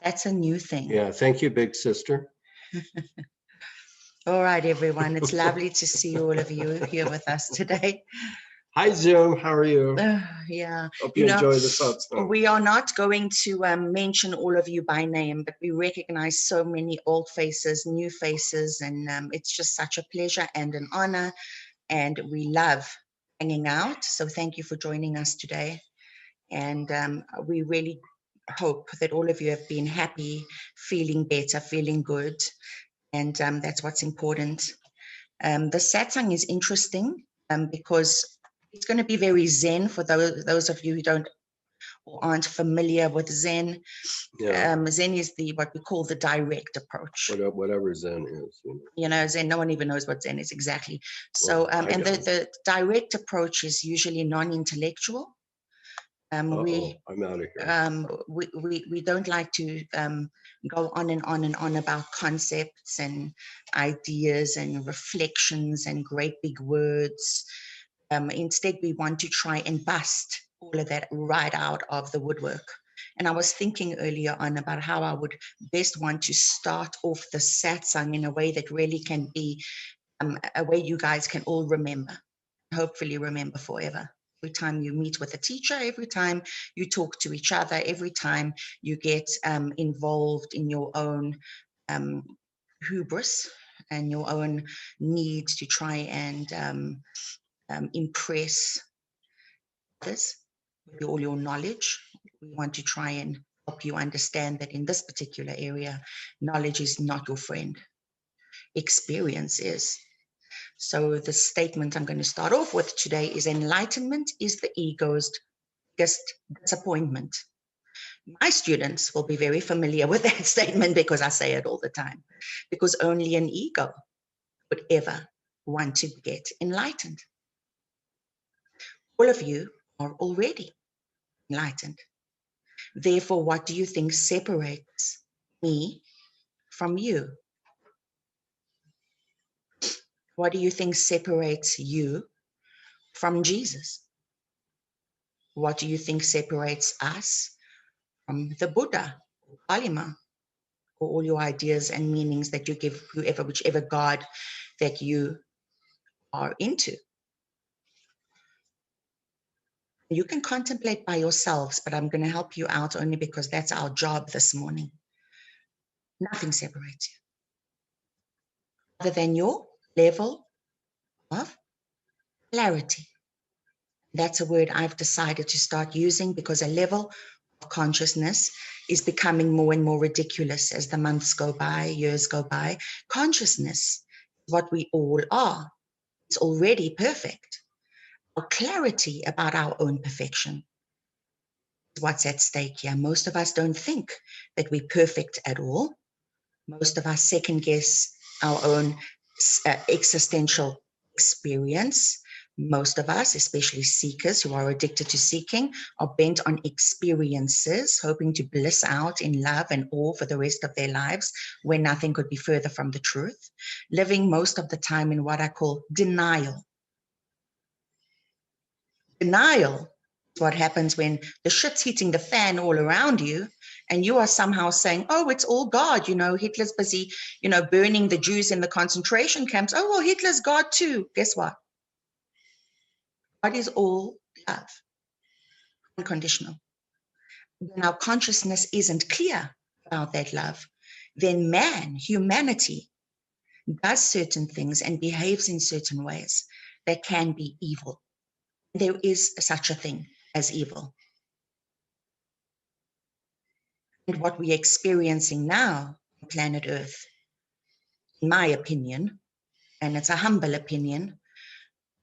That's a new thing. Yeah, thank you, big sister. All right, everyone. It's lovely to see all of you here with us today. Hi, Zoom. How are you? Yeah. Hope you enjoy the thoughts. We are not going to mention all of you by name, but we recognize so many old faces, new faces, and it's just such a pleasure and an honor. And we love hanging out. So thank you for joining us today. And we really hope that all of you have been happy, feeling better, feeling good. And that's what's important. The satsang is interesting because it's going to be very Zen for those of you who don't or aren't familiar with Zen. Yeah. Zen is what we call the direct approach. Whatever Zen is. You know, Zen, no one even knows what Zen is exactly. So, Well, and the direct approach is usually non-intellectual. I'm out of here. We don't like to go on and on and on about concepts and ideas and reflections and great big words. Instead, we want to try and bust all of that right out of the woodwork. And I was thinking earlier on about how I would best want to start off the satsang in a way that really can be a way you guys can all remember, hopefully remember forever. Every time you meet with a teacher, every time you talk to each other, every time you get involved in your own hubris and your own need to try and impress others with all your knowledge. We want to try and help you understand that in this particular area, knowledge is not your friend. Experience is. So the statement I'm going to start off with today is enlightenment is the ego's biggest disappointment. My students will be very familiar with that statement because I say it all the time, because only an ego would ever want to get enlightened. All of you are already enlightened. Therefore, what do you think separates me from you? What do you think separates you from Jesus? What do you think separates us from the Buddha, Kalima, or all your ideas and meanings that you give whichever God that you are into? You can contemplate by yourselves, but I'm going to help you out only because that's our job this morning. Nothing separates you other than your level of clarity. That's a word I've decided to start using because a level of consciousness is becoming more and more ridiculous as the months go by, years go by. Consciousness is what we all are. It's already perfect. Our clarity about our own perfection is what's at stake here. Most of us don't think that we're perfect at all. Most of us second guess our own existential experience. Most of us, especially seekers who are addicted to seeking, are bent on experiences, hoping to bliss out in love and awe for the rest of their lives, where nothing could be further from the truth, living most of the time in what I call denial. Denial is what happens when the shit's hitting the fan all around you, and you are somehow saying, oh, it's all God, you know, Hitler's busy, you know, burning the Jews in the concentration camps. Oh, well, Hitler's God too. Guess what? God is all love, unconditional. When our consciousness isn't clear about that love, then man, humanity, does certain things and behaves in certain ways that can be evil. There is such a thing as evil. And what we're experiencing now on planet Earth, in my opinion, and it's a humble opinion,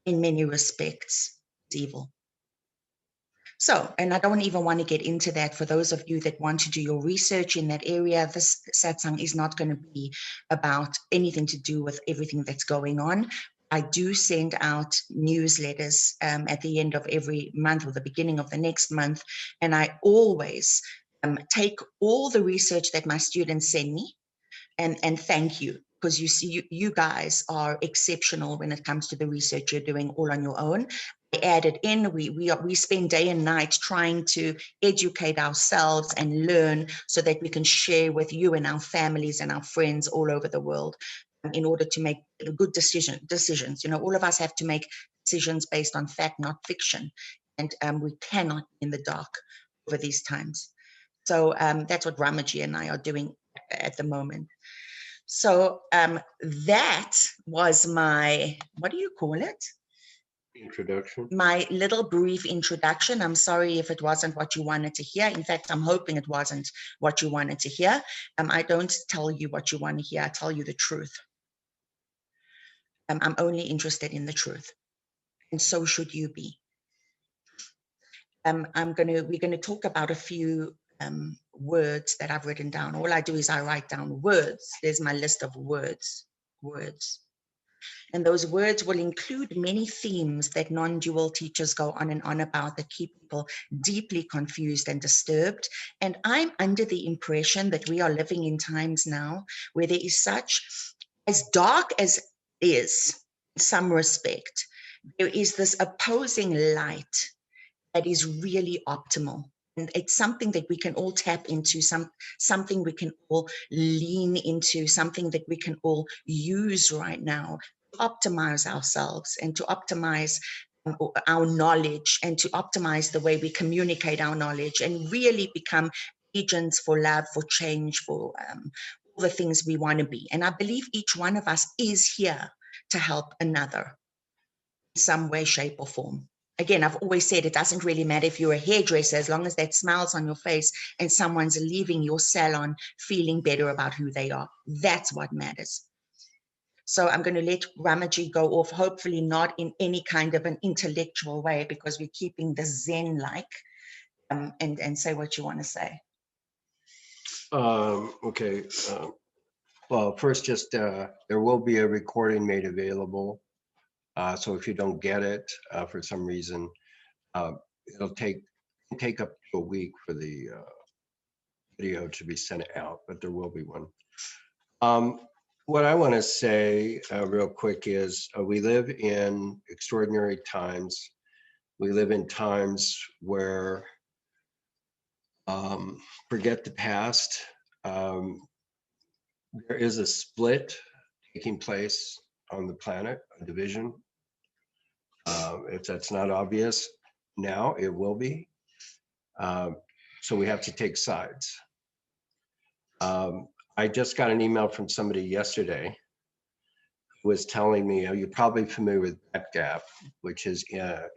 in many respects, is evil. So, and I don't even want to get into that. For those of you that want to do your research in that area, this satsang is not going to be about anything to do with everything that's going on. I do send out newsletters at the end of every month or the beginning of the next month, and I always take all the research that my students send me, and thank you, because you see, you guys are exceptional when it comes to the research you're doing all on your own. added in. We spend day and night trying to educate ourselves and learn so that we can share with you and our families and our friends all over the world in order to make good decisions. You know, all of us have to make decisions based on fact, not fiction. And we cannot be in the dark over these times. So that's what Ramaji and I are doing at the moment. So that was my, what do you call it? Introduction. My little brief introduction. I'm sorry if it wasn't what you wanted to hear. In fact, I'm hoping it wasn't what you wanted to hear. I don't tell you what you want to hear. I tell you the truth. I'm only interested in the truth, and so should you be. We're gonna talk about a few words that I've written down. All I do is I write down words. There's my list of words. And those words will include many themes that non-dual teachers go on and on about that keep people deeply confused and disturbed. And I'm under the impression that we are living in times now where there is such, as dark as is, in some respect, there is this opposing light that is really optimal. And it's something that we can all tap into, something we can all lean into, something that we can all use right now to optimize ourselves and to optimize our knowledge and to optimize the way we communicate our knowledge and really become agents for love, for change, for all the things we want to be. And I believe each one of us is here to help another in some way, shape, or form. Again, I've always said it doesn't really matter if you're a hairdresser, as long as that smiles on your face and someone's leaving your salon feeling better about who they are. That's what matters. So I'm going to let Ramaji go off, hopefully not in any kind of an intellectual way, because we're keeping the Zen-like, and say what you want to say. Okay. Well, first, just there will be a recording made available. So if you don't get it for some reason, it'll take up to a week for the video to be sent out, but there will be one. What I want to say real quick is we live in extraordinary times. We live in times where forget the past. There is a split taking place on the planet, a division. If that's not obvious now, it will be. So we have to take sides. I just got an email from somebody yesterday who was telling me, you're probably familiar with BETGAP, which is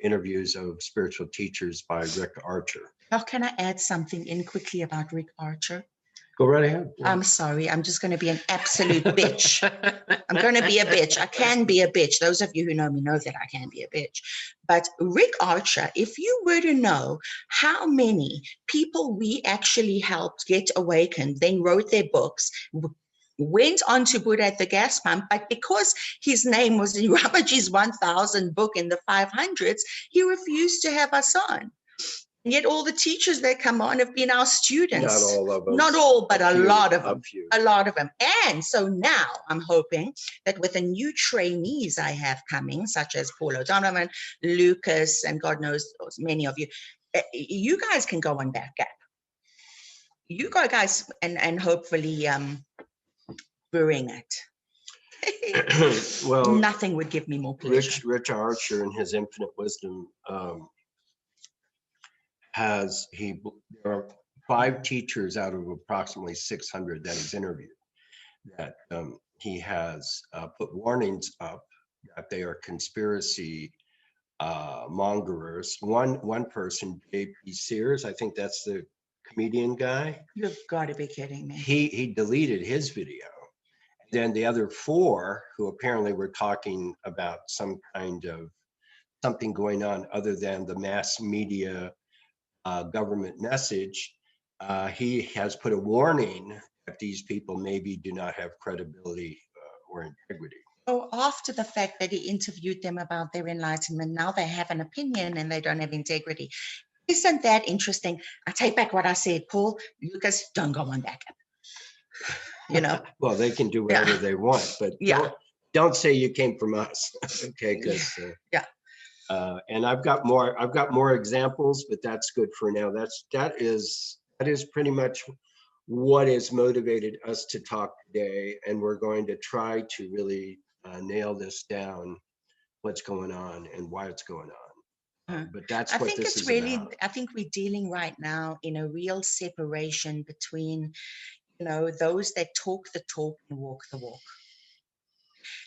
interviews of spiritual teachers by Rick Archer. How can I add something in quickly about Rick Archer? Go right ahead. I'm sorry. I'm just going to be an absolute bitch. I'm going to be a bitch. I can be a bitch. Those of you who know me know that I can be a bitch. But Rick Archer, if you were to know how many people we actually helped get awakened, then wrote their books, went on to Buddha at the gas pump, but because his name was in Ramaji's 1000 book in the 500s, he refused to have us on. And yet all the teachers that come on have been our students. Not all of them. Not all, but a lot of them. Few. A lot of them. And so now I'm hoping that with the new trainees I have coming, such as Paul O'Donovan, Lucas, and God knows many of you, you guys can go on BETGAP. You guys, and hopefully bring it. Well, nothing would give me more pleasure. Rich Archer, in his infinite wisdom, there are 5 teachers out of approximately 600 that he's interviewed that he has put warnings up that they are conspiracy mongerers. One person, J.P. Sears, I think that's the comedian guy. You've got to be kidding me. He deleted his video. Then the other 4 who apparently were talking about some kind of something going on other than the mass media government message, he has put a warning that these people maybe do not have credibility or integrity. Oh, after the fact that he interviewed them about their enlightenment, now they have an opinion and they don't have integrity. Isn't that interesting? I take back what I said, Paul. Lucas, don't go on BETGAP. You know. Well, they can do whatever they want, but don't say you came from us, okay? Because yeah. And I've got more examples, but that's good for now. That is pretty much what has motivated us to talk today. And we're going to try to really nail this down, what's going on and why it's going on. But that's what this is about. I think we're dealing right now in a real separation between, those that talk the talk and walk the walk.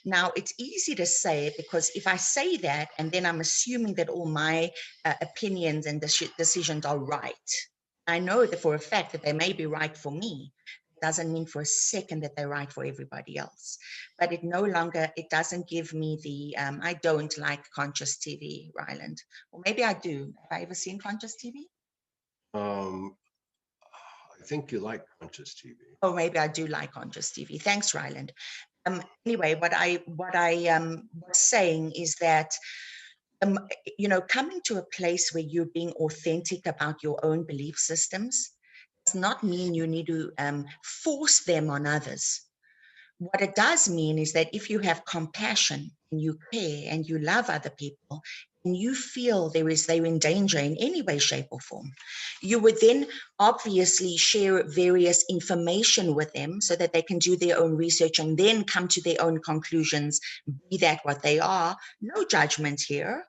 Now, it's easy to say because if I say that, and then I'm assuming that all my opinions and decisions are right, I know that for a fact that they may be right for me. Doesn't mean for a second that they're right for everybody else. But it doesn't give me the, I don't like conscious TV, Ryland. Or maybe I do. Have I ever seen conscious TV? I think you like conscious TV. Oh, maybe I do like conscious TV. Thanks, Ryland. Anyway, what I was saying is that, coming to a place where you're being authentic about your own belief systems does not mean you need to force them on others. What it does mean is that if you have compassion and you care and you love other people and you feel they're in danger in any way, shape, or form, you would then obviously share various information with them so that they can do their own research and then come to their own conclusions, be that what they are. No judgment here.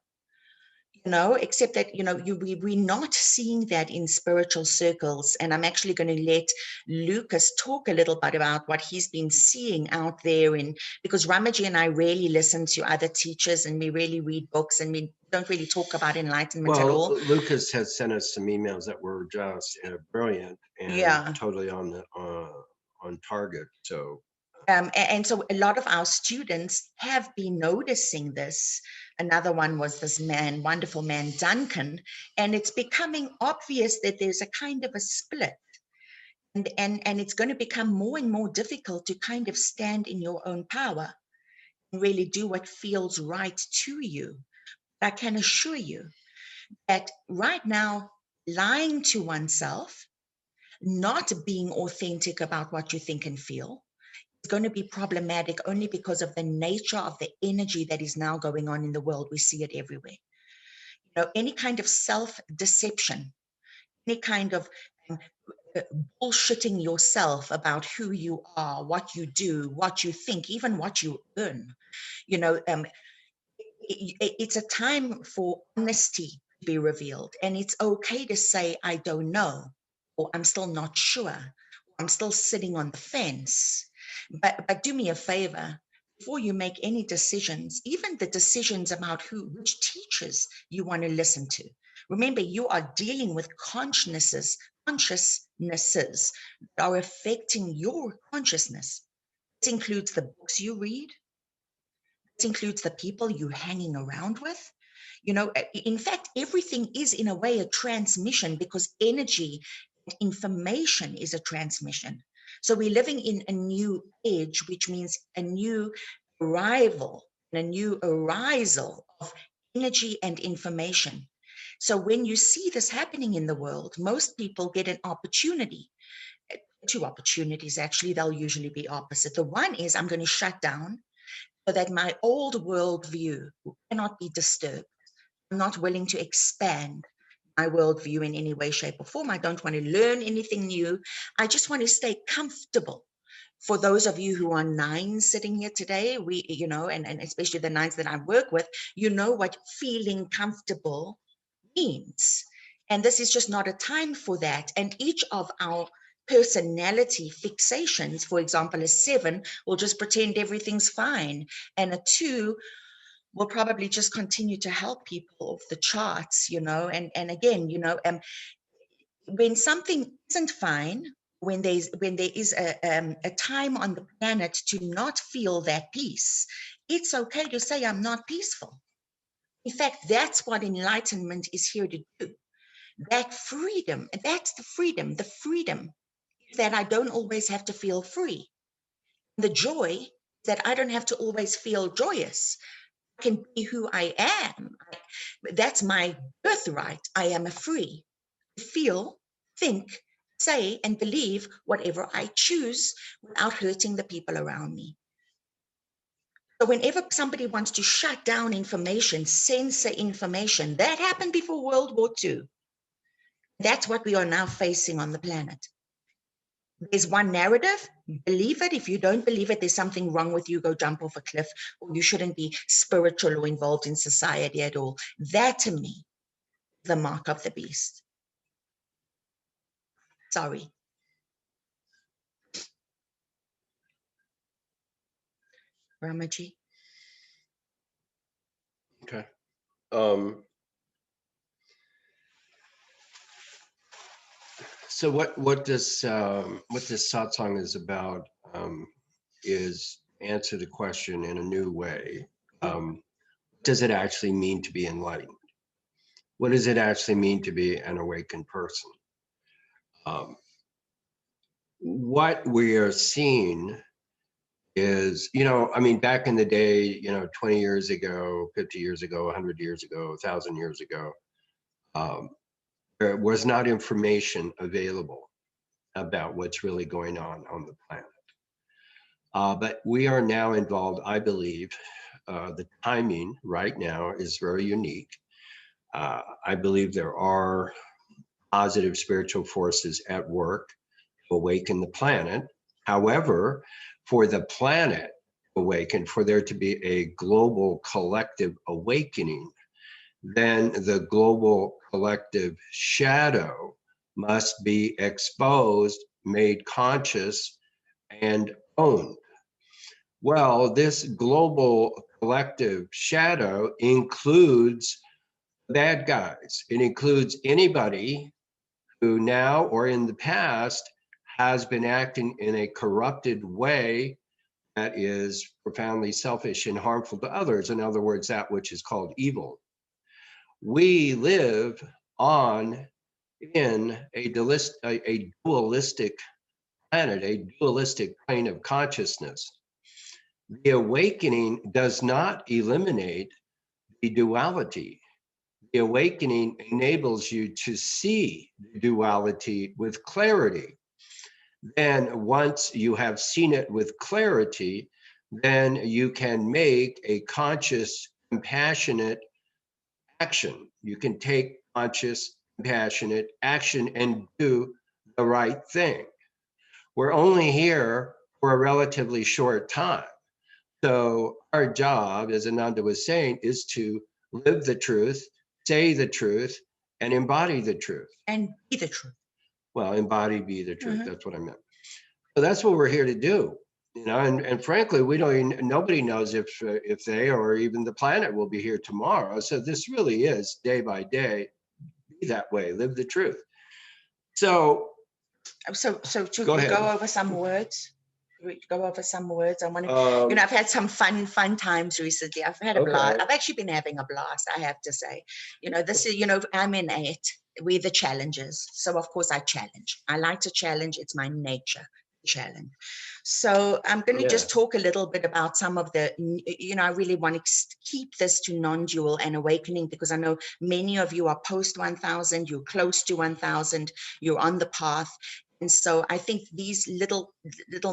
Except that, we're not seeing that in spiritual circles. And I'm actually going to let Lucas talk a little bit about what he's been seeing out there because Ramaji and I rarely listen to other teachers and we rarely read books and we don't really talk about enlightenment at all. Lucas has sent us some emails that were just brilliant and totally on target. So and so a lot of our students have been noticing this. Another one was this wonderful man, Duncan, and it's becoming obvious that there's a kind of a split. And it's going to become more and more difficult to kind of stand in your own power and really do what feels right to you. But I can assure you that right now, lying to oneself, not being authentic about what you think and feel, is going to be problematic only because of the nature of the energy that is now going on in the world. We see it everywhere. Any kind of self-deception, any kind of bullshitting yourself about who you are, what you do, what you think, even what you earn. It's a time for honesty to be revealed. And it's okay to say, I don't know, or I'm still not sure, or I'm still sitting on the fence. But do me a favor, before you make any decisions, even the decisions about which teachers you want to listen to. Remember, you are dealing with consciousnesses that are affecting your consciousness. This includes the books you read. This includes the people you're hanging around with. In fact, everything is in a way a transmission because energy and information is a transmission. So we're living in a new age, which means a new arrival and a new arisal of energy and information. So when you see this happening in the world, most people get an opportunity. Two opportunities, actually, they'll usually be opposite. The one is I'm going to shut down so that my old worldview cannot be disturbed. I'm not willing to expand my worldview in any way, shape, or form. I don't want to learn anything new. I just want to stay comfortable. For those of you who are nines sitting here today, and especially the nines that I work with, you know what feeling comfortable means. And this is just not a time for that. And each of our personality fixations, for example, a 7 will just pretend everything's fine. And a 2 will probably just continue to help people off the charts, and again, when something isn't fine, when there is a time on the planet to not feel that peace, it's okay to say, I'm not peaceful. In fact, that's what enlightenment is here to do. That freedom, that's the freedom that I don't always have to feel free. The joy that I don't have to always feel joyous. I can be who I am. That's my birthright. I am free to feel, think, say, and believe whatever I choose without hurting the people around me. So whenever somebody wants to shut down information, censor information, that happened before World War II. That's what we are now facing on the planet. There's one narrative, believe it. If you don't believe it, there's something wrong with you, go jump off a cliff, or you shouldn't be spiritual or involved in society at all. That to me, the mark of the beast. Sorry. Ramaji. Okay. So what this satsang is about is answer the question in a new way. Does it actually mean to be enlightened? What does it actually mean to be an awakened person? What we are seeing is, I mean, back in the day, 20 years ago, 50 years ago, 100 years ago, 1,000 years ago, there was not information available about what's really going on the planet. But we are now involved, I believe, the timing right now is very unique. I believe there are positive spiritual forces at work to awaken the planet. However, for the planet to awaken, for there to be a global collective awakening, then the global collective shadow must be exposed, made conscious, and owned. Well, this global collective shadow includes bad guys. It includes anybody who now or in the past has been acting in a corrupted way that is profoundly selfish and harmful to others. In other words, that which is called evil. We live in a dualistic planet, a dualistic plane of consciousness. The awakening does not eliminate the duality. The awakening enables you to see the duality with clarity. Then once you have seen it with clarity, then you can make a conscious, compassionate action. You can take conscious, compassionate action and do the right thing. We're only here for a relatively short time. So our job, as Ananda was saying, is to live the truth, say the truth, and embody the truth. And be the truth. Well, embody, be the truth. That's what I meant. So that's what we're here to do. And frankly, nobody knows if they or even the planet will be here tomorrow. So this really is day by day, be that way, live the truth. So to go ahead. Go over some words. I want to, I've had some fun times recently. I've had a blast. I've actually been having a blast, I have to say. This is, I'm in 8. We're the challengers. So of course I challenge. I like to challenge. It's my nature, challenge. So I'm going to just talk a little bit about some of the, I really want to keep this to non-dual and awakening, because I know many of you are post 1,000, you're close to 1,000, you're on the path. And so I think these little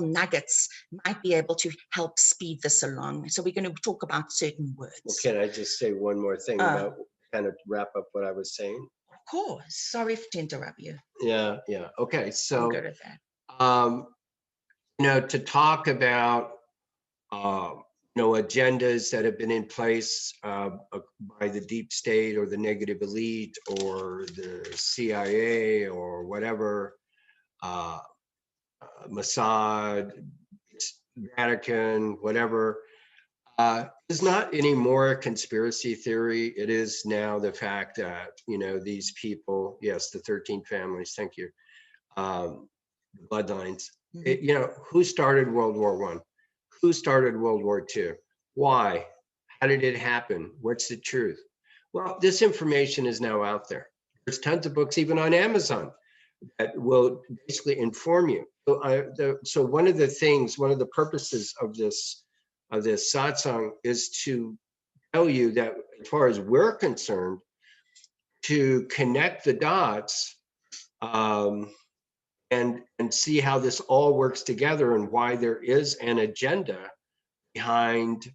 nuggets might be able to help speed this along. So we're going to talk about certain words. Well, can I just say one more thing about kind of wrap up what I was saying? Of course. Sorry to interrupt you. Yeah. Okay. So I'm good at that. To talk about agendas that have been in place by the deep state or the negative elite or the CIA or whatever, Mossad, Vatican, whatever, is not anymore a conspiracy theory. It is now the fact that, these people, yes, the 13 families, thank you, bloodlines, who started World War I? Who started World War II? Why? How did it happen? What's the truth? Well, this information is now out there. There's tons of books, even on Amazon, that will basically inform you. So one of the purposes of this satsang is to tell you that, as far as we're concerned, to connect the dots and see how this all works together and why there is an agenda behind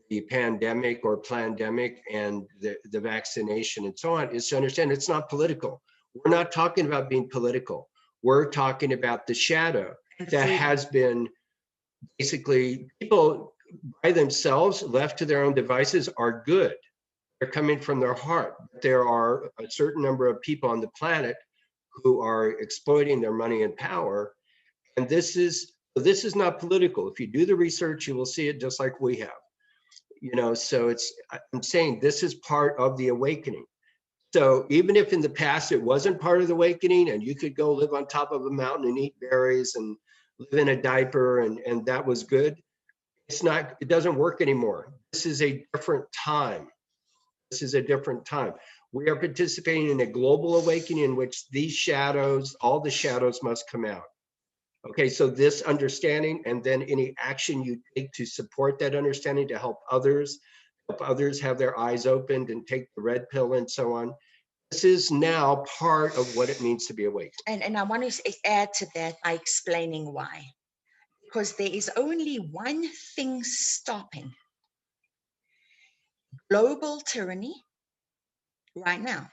the pandemic or plandemic and the vaccination and so on is to understand it's not political. We're not talking about being political. We're talking about the shadow that has been basically, people by themselves left to their own devices are good. They're coming from their heart. There are a certain number of people on the planet who are exploiting their money and power. And this is not political. If you do the research, you will see it just like we have. You know, so I'm saying this is part of the awakening. So even if in the past it wasn't part of the awakening and you could go live on top of a mountain and eat berries and live in a diaper and that was good, it doesn't work anymore. This is a different time. This is a different time. We are participating in a global awakening in which these shadows, all the shadows must come out. Okay, so this understanding and then any action you take to support that understanding to help others have their eyes opened and take the red pill and so on. This is now part of what it means to be awake. And I want to add to that by explaining why. Because there is only one thing stopping global tyranny right now.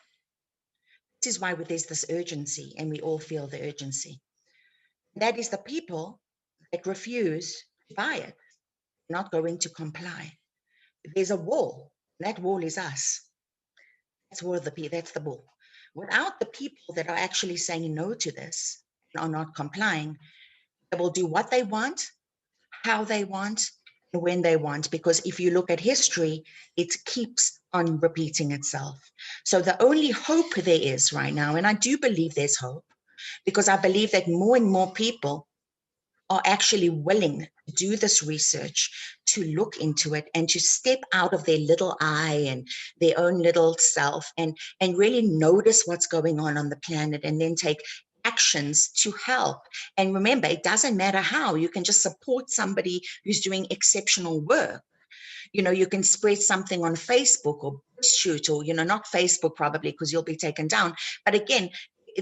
This is why there's this urgency, and we all feel the urgency. That is the people that refuse to buy it, not going to comply. There's a wall. That wall is us. That's the wall. Without the people that are actually saying no to this and are not complying, they will do what they want, how they want, and when they want. Because if you look at history, it keeps on repeating itself. So the only hope there is right now, and I do believe there's hope, because I believe that more and more people are actually willing to do this research, to look into it, and to step out of their little eye and their own little self and really notice what's going on the planet, and then take actions to help. And remember, it doesn't matter how. You can just support somebody who's doing exceptional work. You know, you can spread something on Facebook or shoot, or, you know, not Facebook probably because you'll be taken down. But again,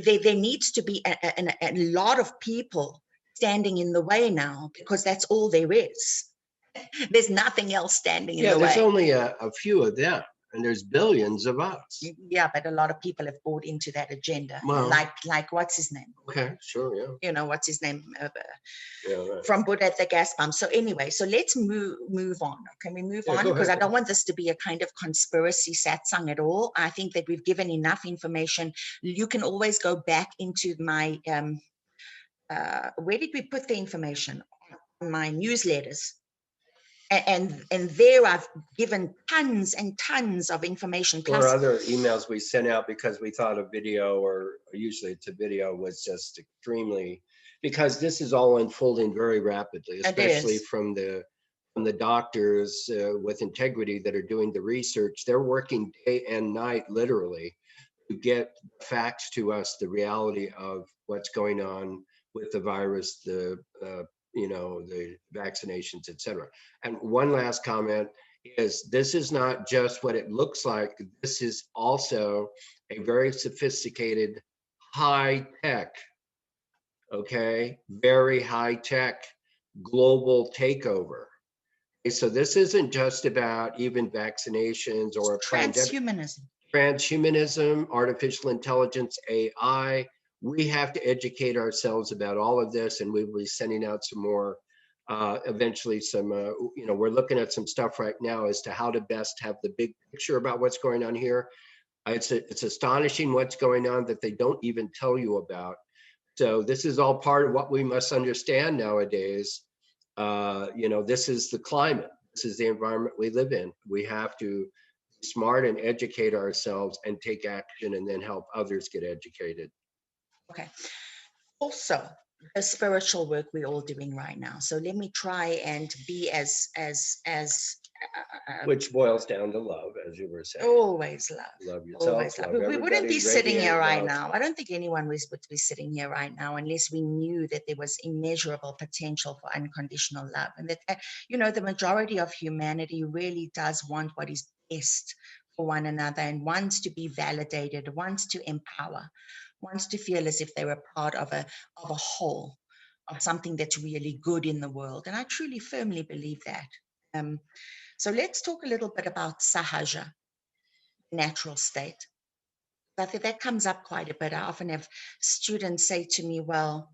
there needs to be a lot of people standing in the way now, because that's all there is. There's nothing else standing in the way. Yeah, there's only a few of them, and there's billions of us. Yeah, but a lot of people have bought into that agenda. Well, like what's his name? Okay, sure, yeah. You know, what's his name? Yeah, right. From Buddha at the gas pump. So anyway, so let's move on. Can we move on? Because I don't want this to be a kind of conspiracy satsang at all. I think that we've given enough information. You can always go back into my where did we put the information? On my newsletters. And there I've given tons and tons of information. Plus, or other emails we sent out because we thought a video, or usually it's a video, was just extremely, because this is all unfolding very rapidly, especially from the doctors with integrity that are doing the research. They're working day and night, literally, to get facts to us, the reality of what's going on with the virus, the vaccinations, etc. And one last comment is, this is not just what it looks like. This is also a very sophisticated, high tech, okay, very high tech global takeover. Okay, so this isn't just about even vaccinations or transhumanism, artificial intelligence, AI. We have to educate ourselves about all of this, and we will be sending out some more, eventually some, we're looking at some stuff right now as to how to best have the big picture about what's going on here. It's astonishing what's going on that they don't even tell you about. So this is all part of what we must understand nowadays. This is the climate. This is the environment we live in. We have to be smart and educate ourselves and take action, and then help others get educated. Okay. Also, the spiritual work we're all doing right now. So let me try and be as which boils down to love, as you were saying. Always love. Love yourself. Always love. We wouldn't be sitting here right now. I don't think anyone would be sitting here right now unless we knew that there was immeasurable potential for unconditional love, and that the majority of humanity really does want what is best for one another, and wants to be validated, wants to empower, wants to feel as if they're a part of a whole, of something that's really good in the world. And I truly firmly believe that. So let's talk a little bit about sahaja, natural state. I think that comes up quite a bit. I often have students say to me, well,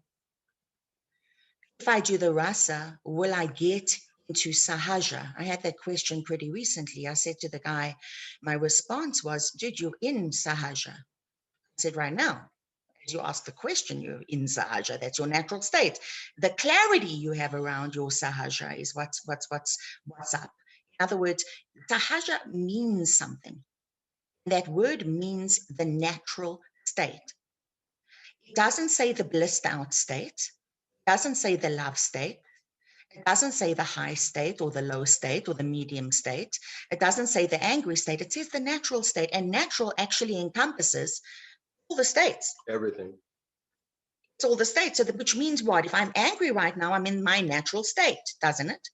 if I do the rasa, will I get into sahaja? I had that question pretty recently. I said to the guy, my response was, dude, you're in sahaja. I said, right now, as you ask the question, you're in sahaja. That's your natural state. The clarity you have around your sahaja is what's up. In other words, sahaja means something. That word means the natural state. It doesn't say the blissed out state. It doesn't say the love state. It doesn't say the high state or the low state or the medium state. It doesn't say the angry state. It says the natural state. And natural actually encompasses all the states. Everything. It's all the states. So which means what? If I'm angry right now, I'm in my natural state, doesn't it?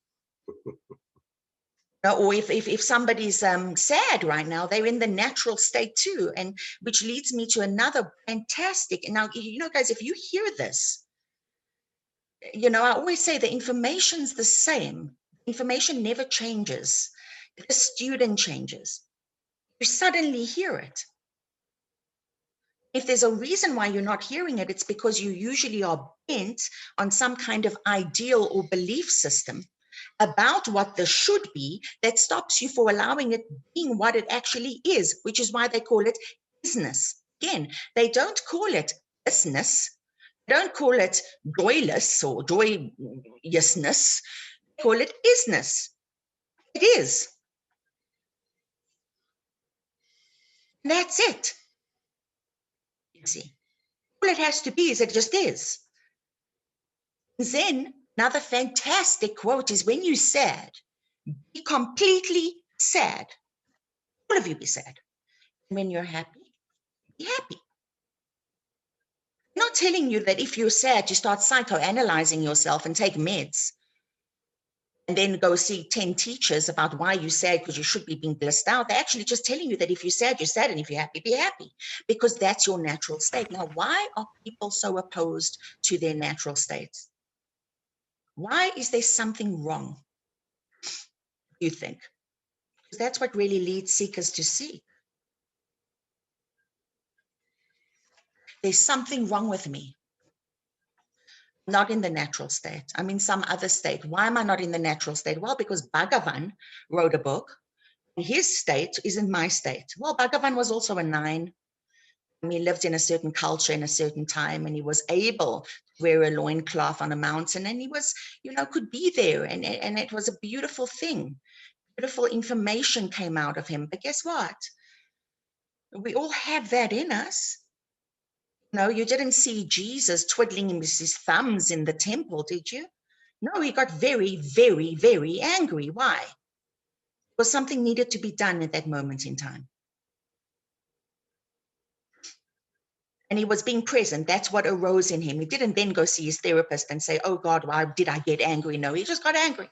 Or if somebody's sad right now, they're in the natural state too. And which leads me to another fantastic. Now, guys, if you hear this, I always say the information's the same. Information never changes. The student changes. You suddenly hear it. If there's a reason why you're not hearing it, it's because you usually are bent on some kind of ideal or belief system about what this should be that stops you for allowing it being what it actually is, which is why they call it isness. Again, they don't call it isness. They don't call it joyless or joyousness. They call it isness. It is. And that's it. You see, all it has to be is it just is. Then another fantastic quote is, when you're sad, be completely sad. All of you be sad. When you're happy, be happy. I'm not telling you that if you're sad, you start psychoanalyzing yourself and take meds and then go see 10 teachers about why you're sad because you should be being blissed out. They're actually just telling you that if you're sad, you're sad, and if you're happy, be happy, because that's your natural state. Now, why are people so opposed to their natural states? Why is there something wrong, you think? Because that's what really leads seekers to seek. There's something wrong with me. Not in the natural state. I'm in some other state. Why am I not in the natural state? Well, because Bhagavan wrote a book. And his state isn't my state. Well, Bhagavan was also a 9. He lived in a certain culture in a certain time, and he was able to wear a loincloth on a mountain, and he was, could be there. And it was a beautiful thing. Beautiful information came out of him. But guess what? We all have that in us. No, you didn't see Jesus twiddling his thumbs in the temple, did you? No, he got very, very, very angry. Why? Because something needed to be done at that moment in time. And he was being present. That's what arose in him. He didn't then go see his therapist and say, oh God, why did I get angry? No, he just got angry.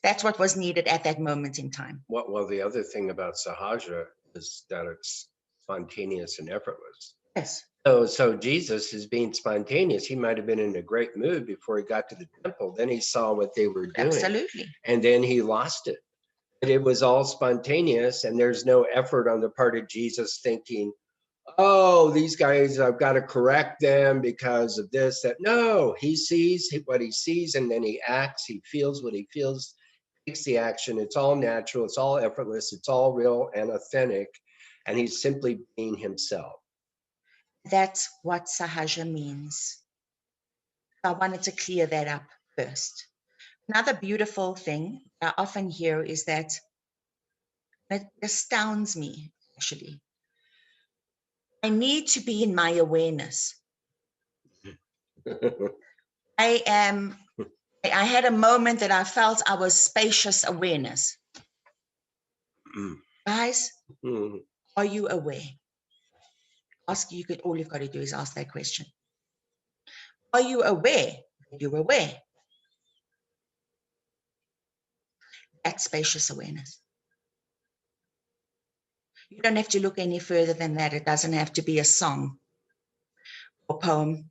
That's what was needed at that moment in time. Well, the other thing about sahaja is that it's spontaneous and effortless. Yes. So Jesus is being spontaneous. He might have been in a great mood before he got to the temple. Then he saw what they were doing. Absolutely. And then he lost it. But it was all spontaneous, and there's no effort on the part of Jesus thinking, oh, these guys, I've got to correct them because of this, that. No, he sees what he sees, and then he acts. He feels what he feels, takes the action. It's all natural. It's all effortless. It's all real and authentic. And he's simply being himself. That's what sahaja means. I wanted to clear that up first. Another beautiful thing I often hear is that it astounds me, actually. I need to be in my awareness. I had a moment that I felt I was spacious awareness. Guys, are you aware? All you've got to do is ask that question. Are you aware that you're aware? That's spacious awareness. You don't have to look any further than that. It doesn't have to be a song or poem.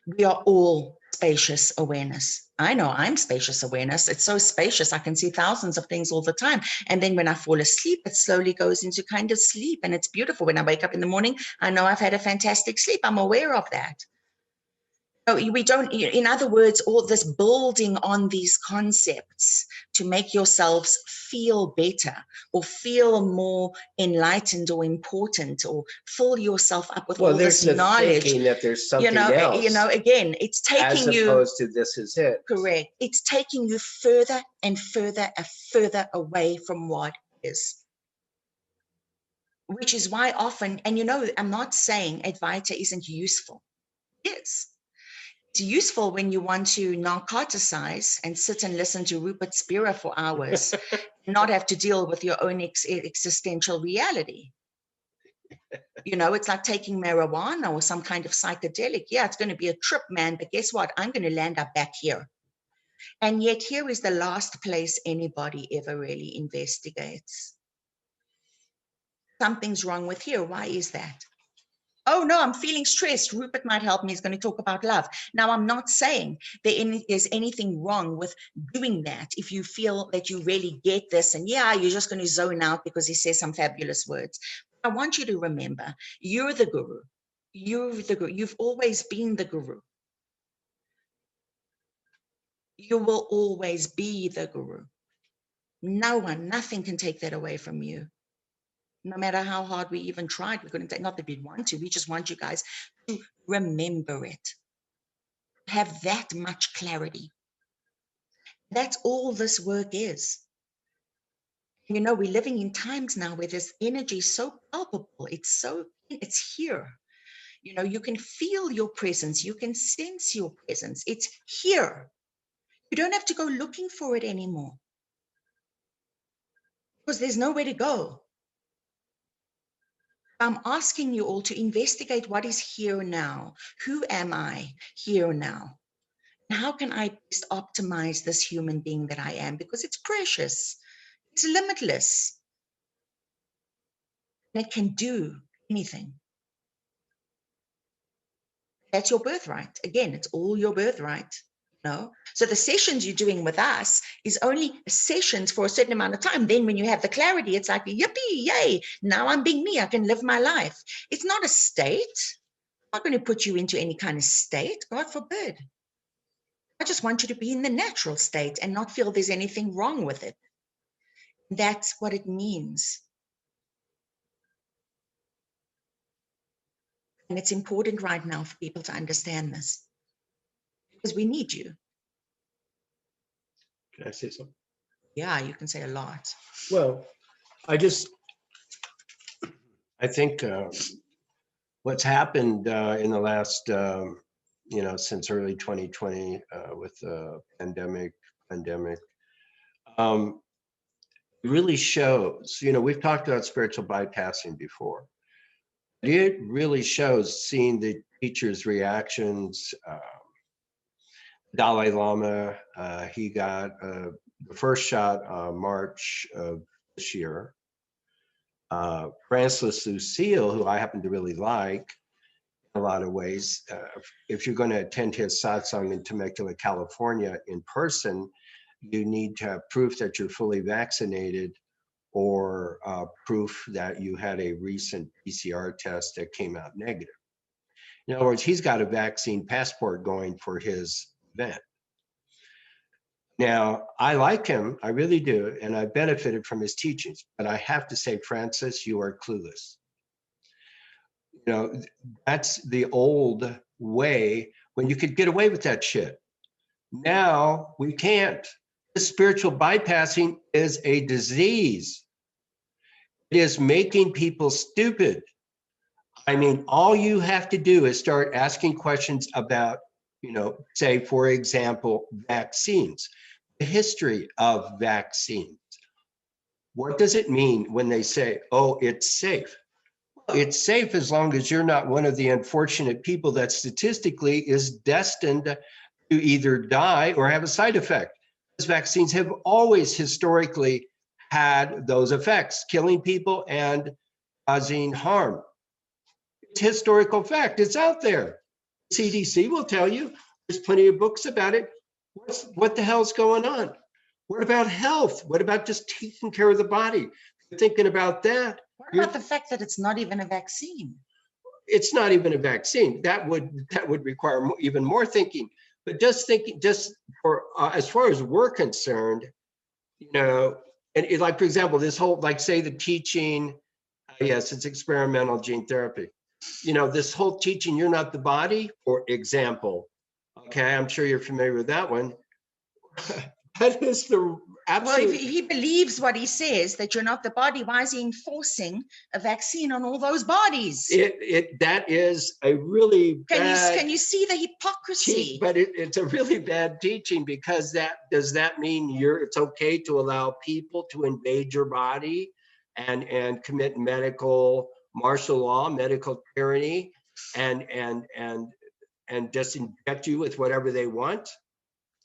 We are all spacious awareness. I know I'm spacious awareness. It's so spacious. I can see thousands of things all the time. And then when I fall asleep, it slowly goes into kind of sleep. And it's beautiful. When I wake up in the morning, I know I've had a fantastic sleep. I'm aware of that. So we don't, in other words, all this building on these concepts to make yourselves feel better or feel more enlightened or important or fill yourself up with all this knowledge. Thinking that there's something else. Again, it's taking you, as opposed to this is it. Correct. It's taking you further and further and further away from what is. Which is why often, and I'm not saying Advaita isn't useful. Yes. It's useful when you want to narcotize and sit and listen to Rupert Spira for hours, and not have to deal with your own existential reality. It's like taking marijuana or some kind of psychedelic. Yeah, it's going to be a trip, man, but guess what? I'm going to land up back here. And yet here is the last place anybody ever really investigates. Something's wrong with here. Why is that? Oh, no, I'm feeling stressed. Rupert might help me. He's going to talk about love. Now, I'm not saying there's anything wrong with doing that if you feel that you really get this. And yeah, you're just going to zone out because he says some fabulous words. I want you to remember, you're the guru. You're the guru. You've always been the guru. You will always be the guru. No one, nothing can take that away from you. No matter how hard we even tried, we couldn't take, not that we want to, we just want you guys to remember it. Have that much clarity. That's all this work is. We're living in times now where this energy is so palpable. It's here. You can feel your presence. You can sense your presence. It's here. You don't have to go looking for it anymore. Because there's nowhere to go. I'm asking you all to investigate what is here now. Who am I here now? And how can I best optimize this human being that I am? Because it's precious. It's limitless. And it can do anything. That's your birthright. Again, it's all your birthright. So the sessions you're doing with us is only sessions for a certain amount of time. Then when you have the clarity, it's like, yippee, yay, now I'm being me. I can live my life. It's not a state. I'm not going to put you into any kind of state. God forbid. I just want you to be in the natural state and not feel there's anything wrong with it. That's what it means. And it's important right now for people to understand this. Because we need you. Can I say something? Yeah, you can say a lot. Well, I think what's happened in the last, since early 2020 with the pandemic, really shows, we've talked about spiritual bypassing before. It really shows seeing the teachers' reactions. Dalai Lama, he got the first shot March of this year. Francis Lucille, who I happen to really like in a lot of ways, if you're going to attend his satsang in Temecula, California in person, you need to have proof that you're fully vaccinated or proof that you had a recent PCR test that came out negative. In other words, he's got a vaccine passport going for his event. Now, I like him, I really do, and I benefited from his teachings, but I have to say, Francis, you are clueless. That's the old way when you could get away with that shit. Now we can't. This spiritual bypassing is a disease. It is making people stupid. I mean, all you have to do is start asking questions about, say, for example, vaccines, the history of vaccines. What does it mean when they say, oh, it's safe? Well, it's safe as long as you're not one of the unfortunate people that statistically is destined to either die or have a side effect. These vaccines have always historically had those effects, killing people and causing harm. It's historical fact. It's out there. CDC will tell you There's plenty of books about it. What the hell's going on? What about health? What about just taking care of the body? Thinking about that. What about the fact that it's not even a vaccine? It's not even a vaccine. That would require even more thinking. But just thinking, just for as far as we're concerned, you know, and like, for example, this whole, like, say the teaching, yes, it's experimental gene therapy. You know, this whole teaching, you're not the body, for example. Okay, I'm sure you're familiar with that one. That is the absolute. Well, if he believes what he says, that you're not the body, why is he enforcing a vaccine on all those bodies? That is a really bad. Can you see the hypocrisy? But it's a really bad teaching, because does that mean it's okay to allow people to invade your body and commit medical martial law, medical tyranny, and just inject you with whatever they want,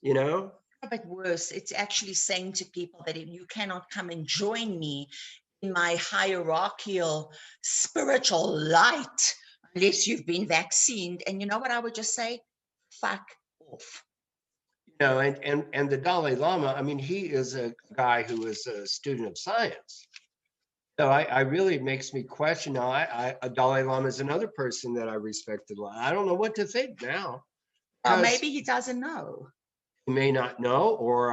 you know? But worse, it's actually saying to people that you cannot come and join me in my hierarchical spiritual light unless you've been vaccinated. And you know what I would just say? Fuck off. You know, and the Dalai Lama, I mean, he is a guy who is a student of science. So I really makes me question. Now, a Dalai Lama is another person that I respected a lot. I don't know what to think now. Well, maybe he doesn't know. He may not know, or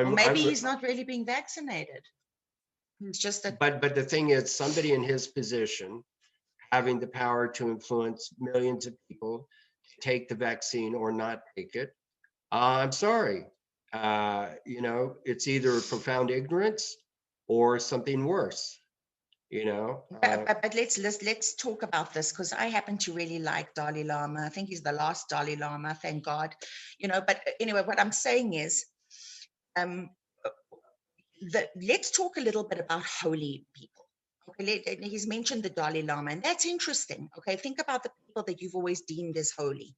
maybe he's not really being vaccinated. It's just that. But the thing is, somebody in his position, having the power to influence millions of people to take the vaccine or not take it, I'm sorry. You know, it's either profound ignorance or something worse. You know. But let's talk about this, because I happen to really like Dalai Lama. I think he's the last Dalai Lama, thank God. You know, but anyway, what I'm saying is, let's talk a little bit about holy people. Okay, he's mentioned the Dalai Lama, and that's interesting. Okay, think about the people that you've always deemed as holy.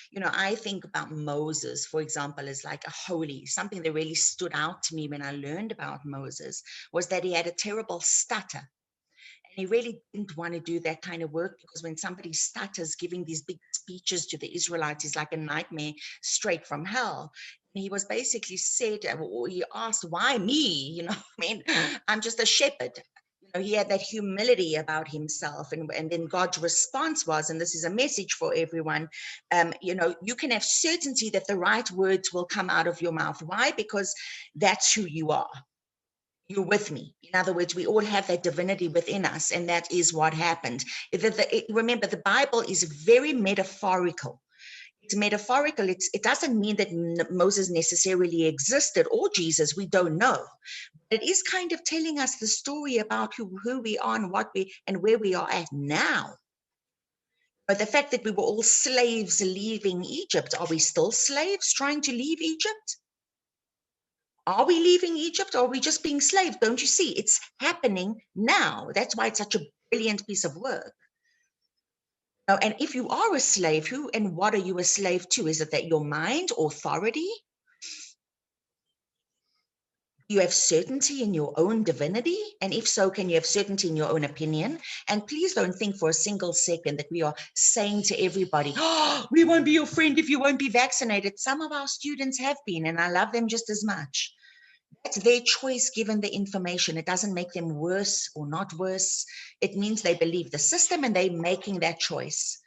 You know, I think about Moses, for example, as like a holy. Something that really stood out to me when I learned about Moses was that he had a terrible stutter. And he really didn't want to do that kind of work, because when somebody stutters giving these big speeches to the Israelites is like a nightmare straight from hell. And he was basically said, or he asked, why me? You know, I mean, I'm just a shepherd. You know, he had that humility about himself. And then God's response was, and this is a message for everyone, you know, you can have certainty that the right words will come out of your mouth. Why? Because that's who you are. You're with me. In other words, we all have that divinity within us, and that is what happened. Remember, the Bible is very metaphorical. It's metaphorical. It doesn't mean that Moses necessarily existed, or Jesus. We don't know. But it is kind of telling us the story about who we are and where we are at now. But the fact that we were all slaves leaving Egypt, are we still slaves trying to leave Egypt? Are we leaving Egypt, or are we just being slaves? Don't you see? It's happening now. That's why it's such a brilliant piece of work. Now, and if you are a slave, who and what are you a slave to? Is it that your mind, authority? Do you have certainty in your own divinity? And if so, can you have certainty in your own opinion? And please don't think for a single second that we are saying to everybody, oh, we won't be your friend if you won't be vaccinated. Some of our students have been, and I love them just as much. That's their choice given the information. It doesn't make them worse or not worse. It means they believe the system and they're making that choice.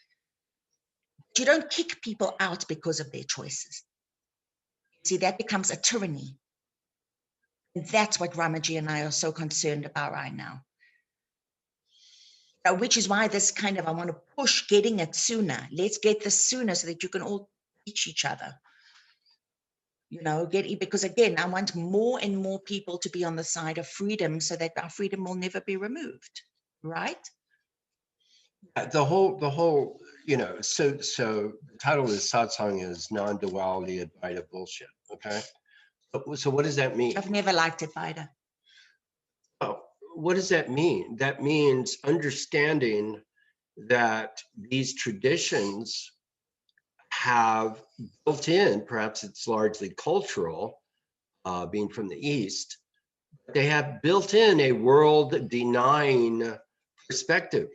But you don't kick people out because of their choices. See, that becomes a tyranny. And that's what Ramaji and I are so concerned about right now. Which is why this kind of, I want to push getting it sooner. Let's get this sooner so that you can all teach each other. You know, because again, I want more and more people to be on the side of freedom so that our freedom will never be removed, right? The whole, you know, so the title of this satsang is Non-Duality Advaita Bullshit, okay? So what does that mean? I've never liked Advaita. Oh, what does that mean? That means understanding that these traditions have built in, perhaps it's largely cultural, being from the East, they have built in a world denying perspective.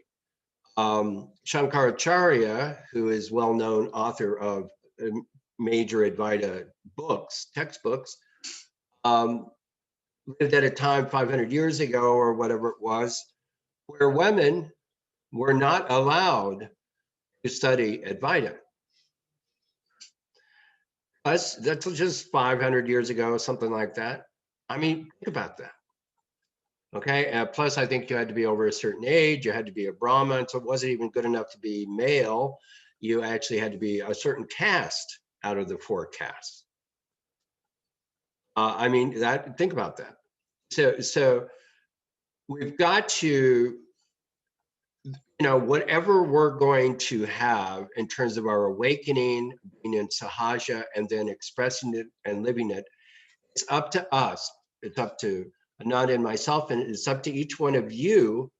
Shankaracharya, who is well-known author of major Advaita books, textbooks, lived at a time 500 years ago or whatever it was, where women were not allowed to study Advaita. That's just 500 years ago, something like that. I mean, think about that. Okay, plus I think you had to be over a certain age, you had to be a Brahmin, so it wasn't even good enough to be male. You actually had to be a certain caste out of the 4 castes. I mean, think about that. So we've got to, whatever we're going to have in terms of our awakening, being in sahaja, and then expressing it and living it, it's up to us. It's up to Ananda and myself, and it's up to each one of you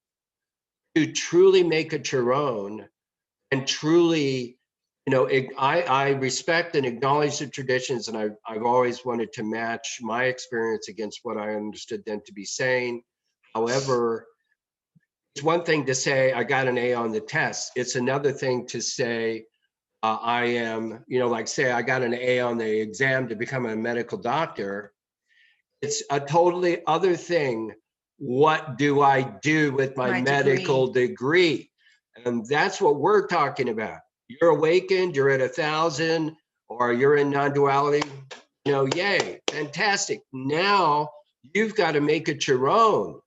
to truly make it your own and truly, I respect and acknowledge the traditions, and I've always wanted to match my experience against what I understood them to be saying. However, it's one thing to say, I got an A on the test. It's another thing to say, I am, like say I got an A on the exam to become a medical doctor. It's a totally other thing. What do I do with my medical degree? And that's what we're talking about. You're awakened, you're at 1,000, or you're in non-duality, yay, fantastic. Now you've got to make it your own.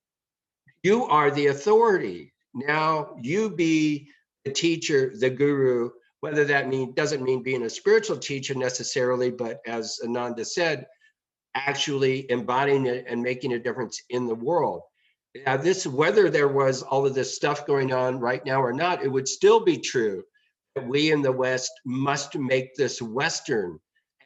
You are the authority. Now you be the teacher, the guru, whether that doesn't mean being a spiritual teacher necessarily, but as Ananda said, actually embodying it and making a difference in the world. Now, whether there was all of this stuff going on right now or not, it would still be true that we in the West must make this Western.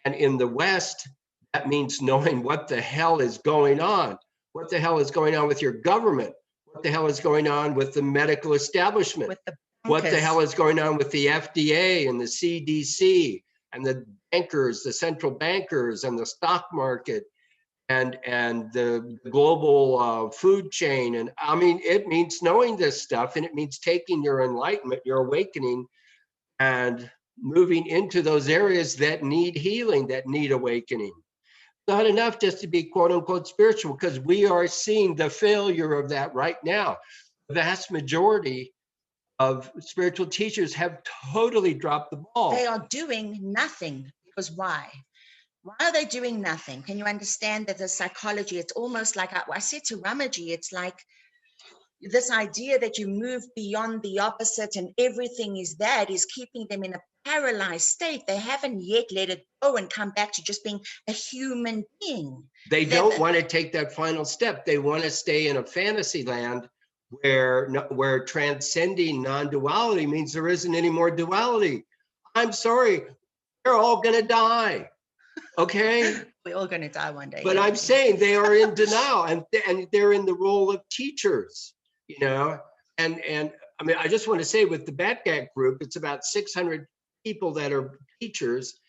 And in the West, that means knowing what the hell is going on. What the hell is going on with your government? What the hell is going on with the medical establishment? What the hell is going on with the FDA and the CDC and the bankers, the central bankers and the stock market and the global food chain? And I mean, it means knowing this stuff, and it means taking your enlightenment, your awakening, and moving into those areas that need healing, that need awakening. Not enough just to be quote unquote spiritual, because we are seeing the failure of that right now. The vast majority of spiritual teachers have totally dropped the ball. They are doing nothing. Because why? Why are they doing nothing? Can you understand that the psychology, it's almost like I said to Ramaji, it's like this idea that you move beyond the opposite and everything is keeping them in a paralyzed state. They haven't yet let it go and come back to just being a human being. They don't want to take that final step. They want to stay in a fantasy land where transcending non-duality means there isn't any more duality. I'm sorry, they're all going to die. Okay? We're all going to die one day. But I'm saying they are in denial, and they're in the role of teachers, and I mean, I just want to say with the Batgat group, it's about 600 people that are teachers.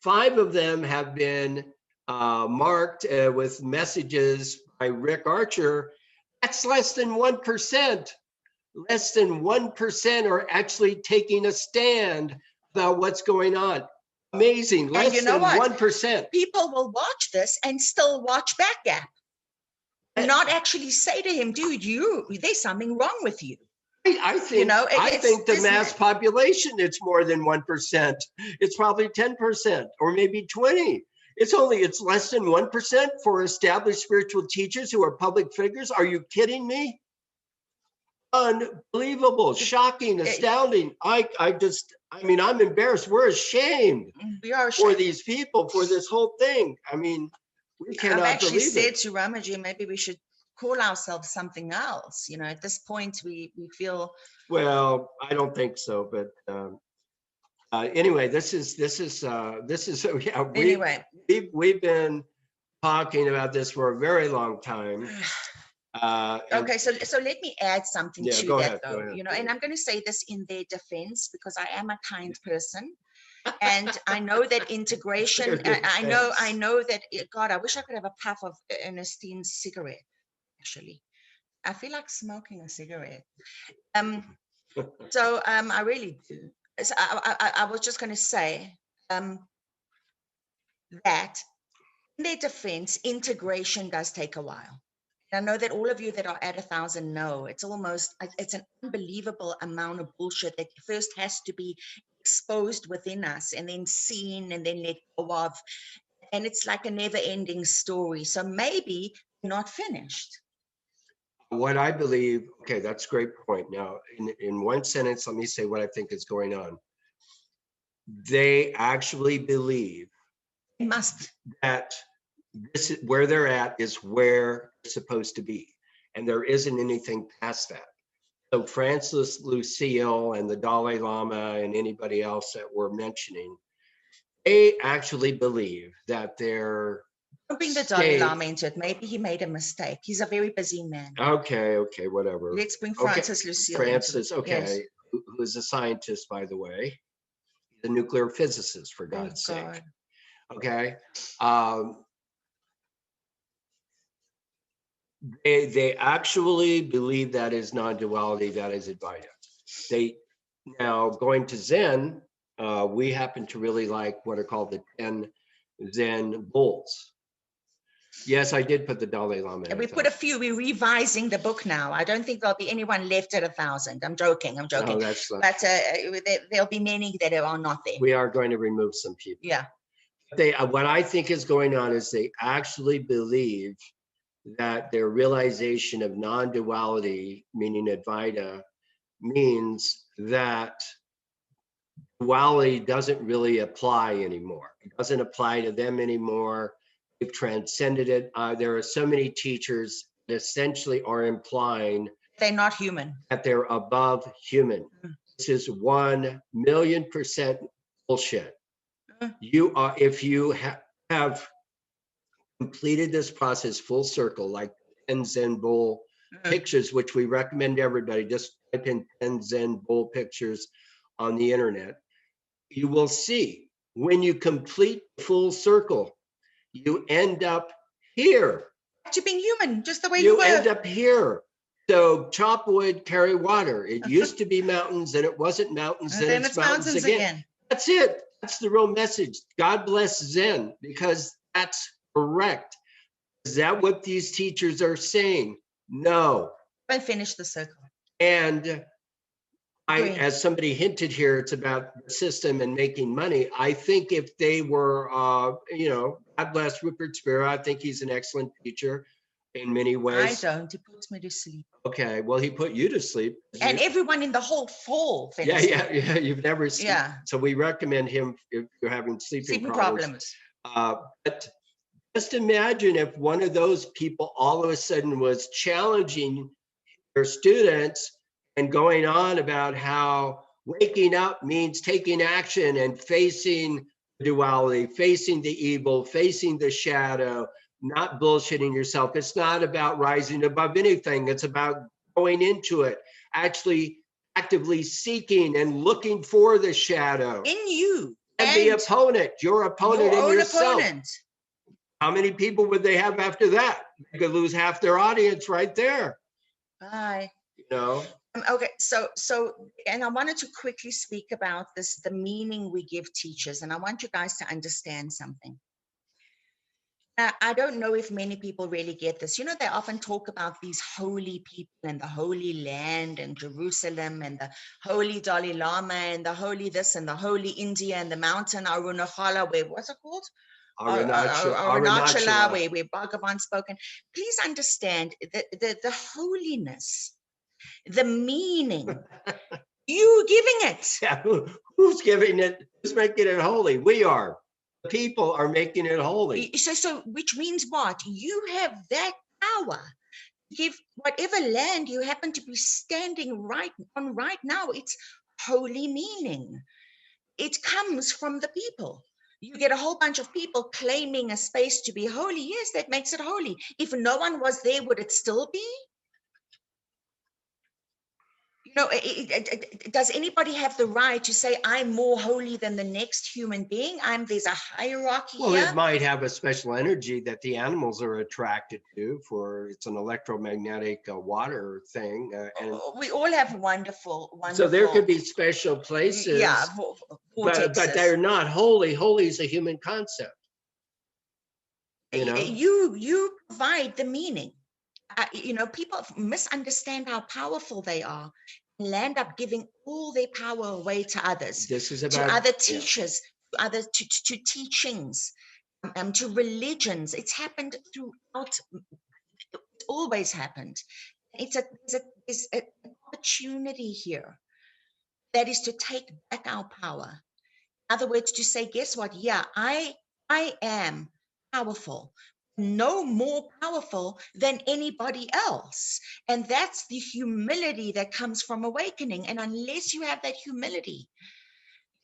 5 of them have been marked with messages by Rick Archer. That's less than 1%. Less than 1% are actually taking a stand about what's going on. Amazing. Less than 1%. People will watch this and still watch Batgap. And not actually say to him, dude, there's something wrong with you. I think the mass population, it's more than 1%. It's probably 10% or maybe 20%. It's less than 1% for established spiritual teachers who are public figures. Are you kidding me? Unbelievable, shocking, astounding. I'm embarrassed. We're ashamed. We are ashamed for these people, for this whole thing. I mean, we cannot believe it. I've actually said to Ramaji, maybe we should call ourselves something else. At this point, we feel. Well, I don't think so, but anyway, this is yeah. We've been talking about this for a very long time. Okay, so let me add something to go that, ahead, though. go ahead. And I'm going to say this in their defense because I am a kind person, and I know that integration. I know that. God, I wish I could have a puff of Ernestine's cigarette. Actually, I feel like smoking a cigarette. So I really do. So I was just going to say, that in their defense, integration does take a while. I know that all of you that are at 1,000 know it's an unbelievable amount of bullshit that first has to be exposed within us and then seen and then let go of. And it's like a never ending story. So maybe not finished. What I believe, okay, that's a great point. Now, in one sentence, let me say what I think is going on. They actually believe It must. that this is where they're at is where it's supposed to be. And there isn't anything past that. So Francis Lucille and the Dalai Lama and anybody else that we're mentioning, they actually believe that they're Don't bring the Dalai Lama into it. Maybe he made a mistake. He's a very busy man. Okay, whatever. Let's bring Francis Lucille Francis, into it. okay, Yes. who is a scientist, by the way. He's a nuclear physicist, for God's sake. God. Okay. They actually believe that is non-duality, that is Advaita. Now going to Zen, we happen to really like what are called the 10 Zen bulls. Yes, I did put the Dalai Lama in. And we put a few, we're revising the book now. I don't think there'll be anyone left at 1,000. I'm joking. No, that's not. But there'll be many that are not there. We are going to remove some people. Yeah. What I think is going on is they actually believe that their realization of non-duality, meaning Advaita, means that duality doesn't really apply anymore. It doesn't apply to them anymore. They've transcended it. There are so many teachers that essentially are implying they're not human, that they're above human. This is 1,000,000% bullshit. You are, if you have completed this process full circle, like 10 Zen bull pictures, which we recommend everybody, just type in 10 Zen bull pictures on the internet. You will see when you complete full circle, you end up here. To being human, just the way you were. You end up here. So chop wood, carry water. It used to be mountains, then it wasn't mountains, then it's mountains again. That's it. That's the real message. God bless Zen, because that's correct. Is that what these teachers are saying? No. Don't finish the circle. And as somebody hinted here, it's about the system and making money. I think if they were, God bless Rupert Spira. I think he's an excellent teacher in many ways. I don't. He puts me to sleep. Okay, well, he put you to sleep. And everyone in the whole fall. Yeah. You've never seen. Yeah. So we recommend him if you're having sleeping problems. But just imagine if one of those people all of a sudden was challenging their students and going on about how waking up means taking action and facing duality, facing the evil, facing the shadow, not bullshitting yourself. It's not about rising above anything. It's about going into it, actually actively seeking and looking for the shadow. In you. And the opponent, your opponent in yourself. Opponent. How many people would they have after that? They could lose half their audience right there. Bye. You know? Okay, so, and I wanted to quickly speak about this, the meaning we give teachers, and I want you guys to understand something. I don't know if many people really get this. You know, they often talk about these holy people and the holy land and Jerusalem and the holy Dalai Lama and the holy this and the holy India and the mountain Arunachala, where, what's it called? Arunachala, where Bhagavan spoken. Please understand the holiness, the meaning. You giving it. Yeah, who's giving it? Who's making it holy? We are. People are making it holy. So which means what? You have that power to give whatever land you happen to be standing right on right now. It's holy meaning. It comes from the people. You get a whole bunch of people claiming a space to be holy. Yes, that makes it holy. If no one was there, would it still be? You know, does anybody have the right to say I'm more holy than the next human being? There's a hierarchy here. Well, it might have a special energy that the animals are attracted to. It's an electromagnetic water thing. And we all have wonderful. So there could be special places. Yeah, but they're not holy. Holy is a human concept. You know? You provide the meaning. People misunderstand how powerful they are and land up giving all their power away to others, This is to about other teachers, to teachings, to religions. It's happened throughout. It's always happened. There's an opportunity here that is to take back our power. In other words, to say, guess what? Yeah, I am powerful, no more powerful than anybody else. And that's the humility that comes from awakening. And unless you have that humility,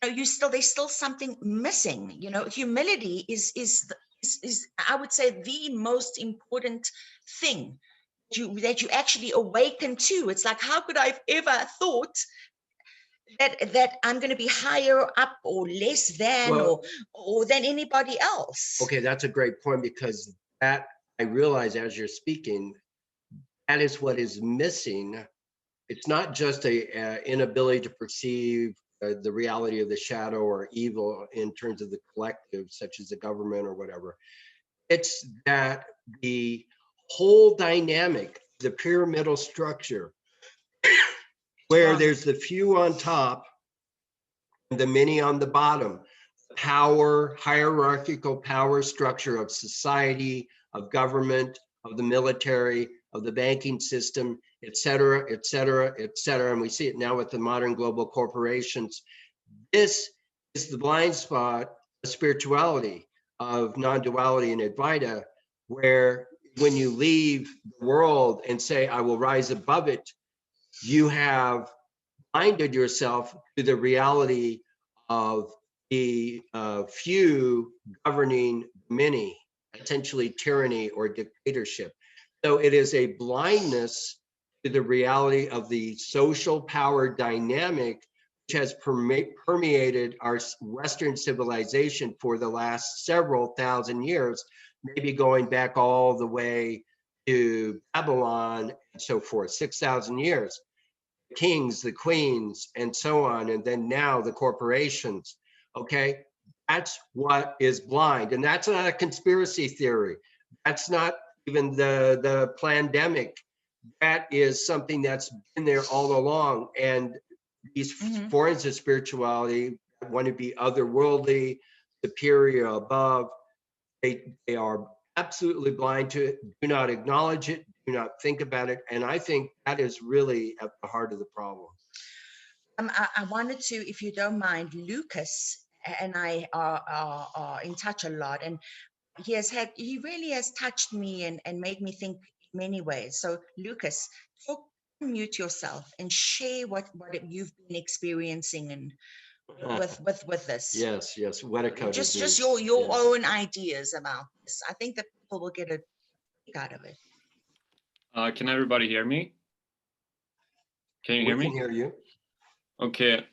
there's still something missing. Humility is I would say the most important thing that you actually awaken to. It's like, how could I have ever thought that I'm going to be higher up or less than, Well, or than anybody else? okay, that's a great point, because that, I realize as you're speaking, that is what is missing. It's not just a inability to perceive the reality of the shadow or evil in terms of the collective, such as the government or whatever. It's that the whole dynamic, the pyramidal structure, where there's the few on top and the many on the bottom, power, hierarchical power structure of society, of government, of the military, of the banking system, et cetera, et cetera, et cetera. And we see it now with the modern global corporations. This is the blind spot of spirituality, of non-duality and Advaita, where when you leave the world and say, I will rise above it, you have blinded yourself to the reality of the few governing many, essentially tyranny or dictatorship. So it is a blindness to the reality of the social power dynamic, which has permeated our Western civilization for the last several thousand years, maybe going back all the way to Babylon and so forth, 6,000 years. The kings, the queens, and so on, and then now the corporations. Okay, that's what is blind, and that's not a conspiracy theory. That's not even the pandemic. That is something that's been there all along. And these forms of spirituality want to be otherworldly, superior, above. They are absolutely blind to it, do not acknowledge it, do not think about it. And I think that is really at the heart of the problem. I wanted to, if you don't mind, Lucas and I are in touch a lot, and he really has touched me and made me think in many ways. So Lucas, mute yourself and share what you've been experiencing and with this. Yes, what a code. Just your own ideas about this. I think that people will get a kick out of it. Can everybody hear me? Can you hear me? We can hear you. Okay.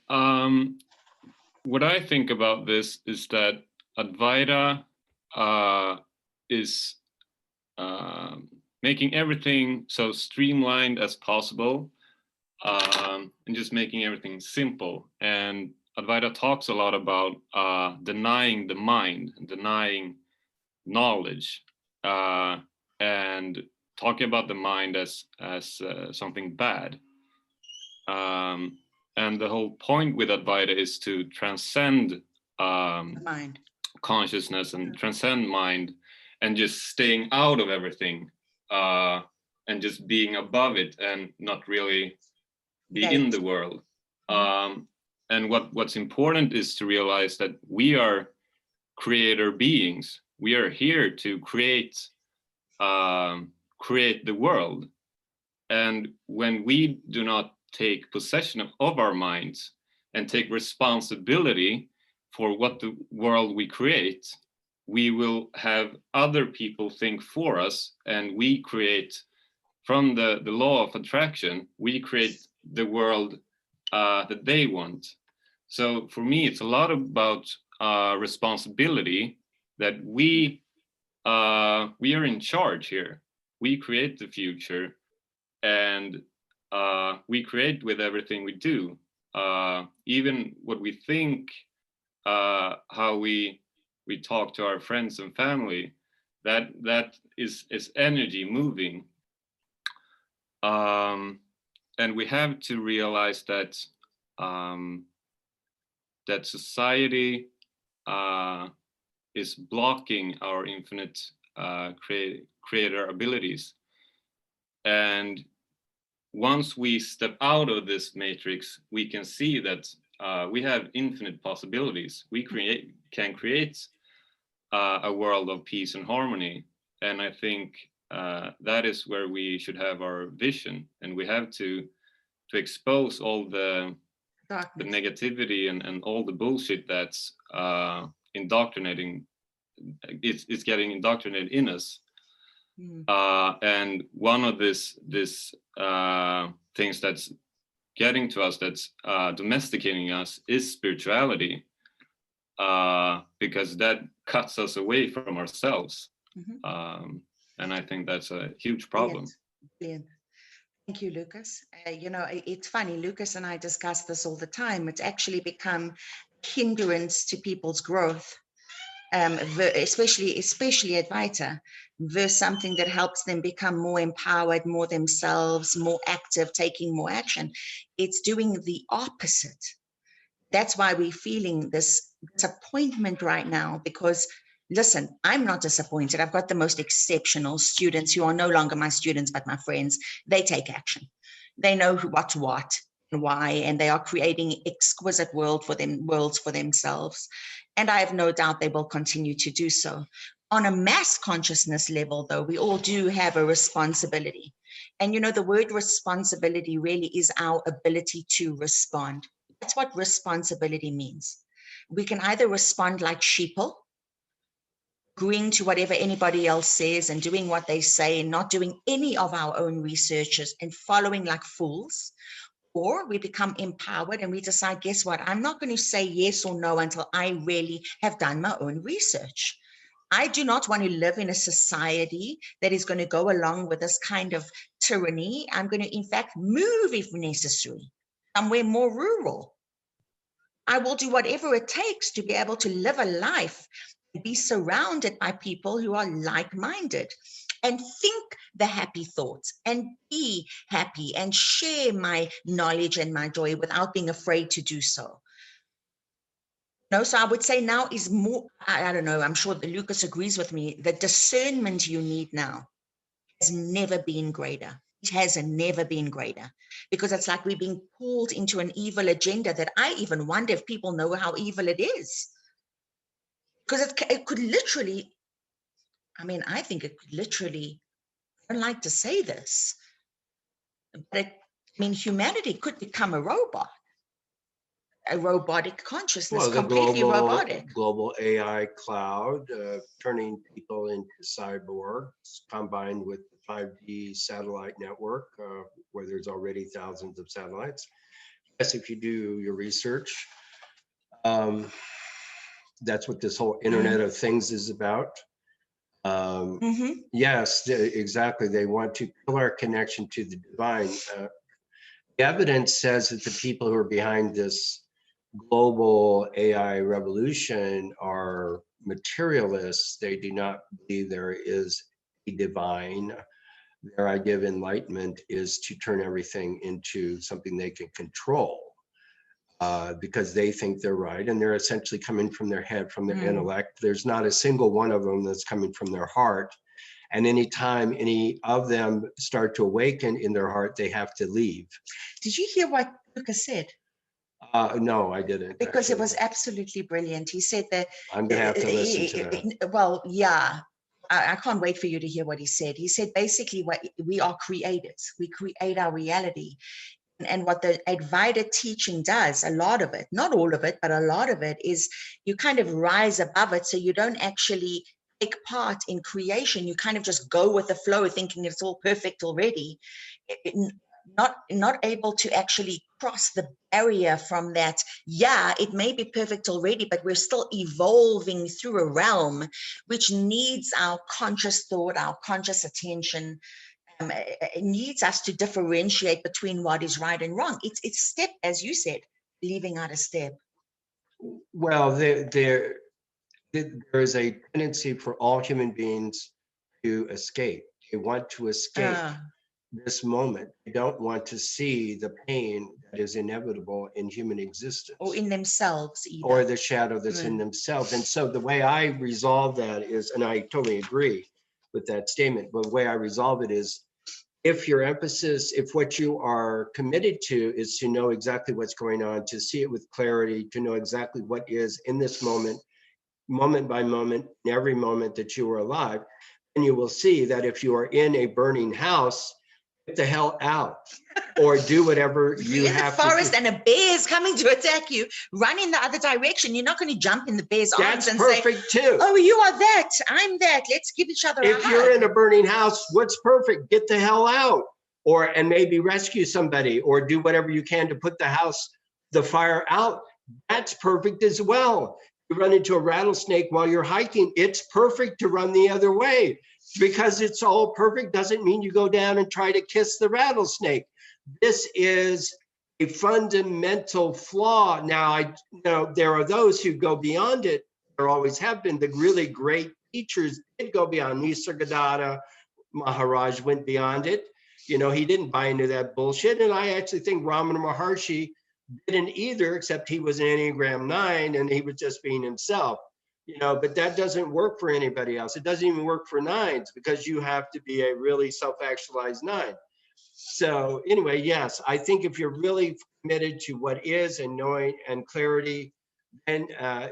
What I think about this is that Advaita is making everything so streamlined as possible, and just making everything simple. And Advaita talks a lot about denying the mind, denying knowledge, and talking about the mind as something bad. And the whole point with Advaita is to transcend Mind, consciousness and transcend mind, and just staying out of everything, and just being above it and not really be in the world. And what's important is to realize that we are creator beings. We are here to create the world. And when we do not take possession of our minds and take responsibility for what the world we create, we will have other people think for us, and we create, from the law of attraction, we create the world that they want. So for me, it's a lot about responsibility, that we are in charge here. We create the future, and we create with everything we do, even what we think, how we talk to our friends and family. That is energy moving. And we have to realize that that society is blocking our infinite creator abilities. And once we step out of this matrix, we can see that we have infinite possibilities. We can create a world of peace and harmony. And I think that is where we should have our vision, and we have to expose all the negativity and all the bullshit that's indoctrinating. It's getting indoctrinated in us. And one of this things that's getting to us, that's domesticating us, is spirituality, because that cuts us away from ourselves. And I think that's a huge problem. Brilliant. Thank you, Lucas. You know, it's funny, Lucas and I discuss this all the time. It's actually become a hindrance to people's growth, especially Advaita, versus something that helps them become more empowered, more themselves, more active, taking more action. It's doing the opposite. That's why we're feeling this disappointment right now, because listen, I'm not disappointed. I've got the most exceptional students who are no longer my students, but my friends. They take action. They know what and why, and they are creating exquisite worlds for themselves. And I have no doubt they will continue to do so. On a mass consciousness level, though, we all do have a responsibility. And you know, the word responsibility really is our ability to respond. That's what responsibility means. We can either respond like sheeple, agreeing to whatever anybody else says and doing what they say and not doing any of our own researches and following like fools, or we become empowered and we decide, guess what? I'm not going to say yes or no until I really have done my own research. I do not want to live in a society that is going to go along with this kind of tyranny. I'm going to, in fact, move if necessary, somewhere more rural. I will do whatever it takes to be able to live a life and be surrounded by people who are like-minded and think the happy thoughts and be happy and share my knowledge and my joy without being afraid to do so. No, so I would say now is more, I don't know, I'm sure that Lucas agrees with me, the discernment you need now has never been greater. It has never been greater, because it's like we're being pulled into an evil agenda that I even wonder if people know how evil it is. Because it could literally, I mean, I think it could literally, I don't like to say this, but humanity could become a robot. A robotic consciousness, completely robotic. Global AI cloud, turning people into cyborgs, combined with the 5G satellite network, where there's already thousands of satellites. Yes, if you do your research, that's what this whole Internet of Things is about. Yes, exactly. They want to kill our connection to the divine. The evidence says that the people who are behind this global AI revolution are materialists. They do not believe there is a divine. Their idea of enlightenment is to turn everything into something they can control, because they think they're right, and they're essentially coming from their head, from their intellect. There's not a single one of them that's coming from their heart. And anytime any of them start to awaken in their heart, they have to leave. Did you hear what Lucas said? No, I didn't. Because actually. It was absolutely brilliant. He said that. I'm going to have to listen to that. Well, yeah, I can't wait for you to hear what he said. He said basically what we are creators. We create our reality. And what the Advaita teaching does, a lot of it, not all of it, but a lot of it, is you kind of rise above it. So you don't actually take part in creation. You kind of just go with the flow, thinking it's all perfect already. Not able to actually cross the barrier from that. Yeah, it may be perfect already, but we're still evolving through a realm which needs our conscious thought, our conscious attention. It needs us to differentiate between what is right and wrong. It's step, as you said, leaving out a step. Well, there is a tendency for all human beings to escape. They want to escape this moment. They don't want to see the pain that is inevitable in human existence. Or in themselves either. Or the shadow that's in themselves. And so the way I resolve that is, and I totally agree with that statement, but the way I resolve it is, if your emphasis, if what you are committed to is to know exactly what's going on, to see it with clarity, to know exactly what is in this moment, moment by moment, in every moment that you are alive, then you will see that if you are in a burning house, get the hell out, or do whatever you have in the forest to do. and a bear is coming to attack you, run in the other direction. You're not going to jump in the bear's arms and perfect say, too. oh, you are that, I'm that, let's give each other a hug. If you're in a burning house, what's perfect? Get the hell out, and maybe rescue somebody, or do whatever you can to put the fire out. That's perfect as well. You run into a rattlesnake while you're hiking, it's perfect to run the other way. Because it's all perfect doesn't mean you go down and try to kiss the rattlesnake. This is a fundamental flaw. Now, there are those who go beyond it. There always have been. The really great teachers did go beyond. Nisargadatta Maharaj went beyond it. He didn't buy into that bullshit. And I actually think Ramana Maharshi didn't either, except he was an Enneagram 9 and he was just being himself. But that doesn't work for anybody else. It doesn't even work for 9s, because you have to be a really self-actualized 9. So anyway, yes, I think if you're really committed to what is and knowing and clarity, then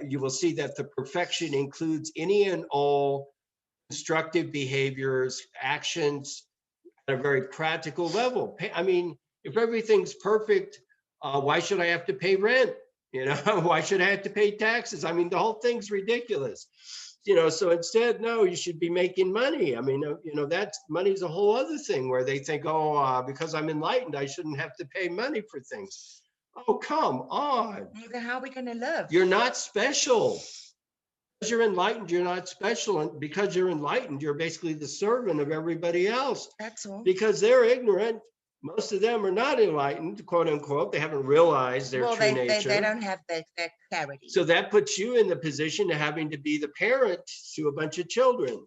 you will see that the perfection includes any and all constructive behaviors, actions at a very practical level. I mean, if everything's perfect, why should I have to pay rent? Why should I have to pay taxes? I mean, the whole thing's ridiculous. So instead, no, you should be making money. I mean, that's money's a whole other thing where they think, because I'm enlightened, I shouldn't have to pay money for things. Oh, come on. How are we going to live? You're not special. Because you're enlightened, you're not special. And because you're enlightened, you're basically the servant of everybody else. That's all. Because they're ignorant. Most of them are not enlightened, quote unquote. They haven't realized their true nature. They don't have that clarity. So that puts you in the position of having to be the parent to a bunch of children.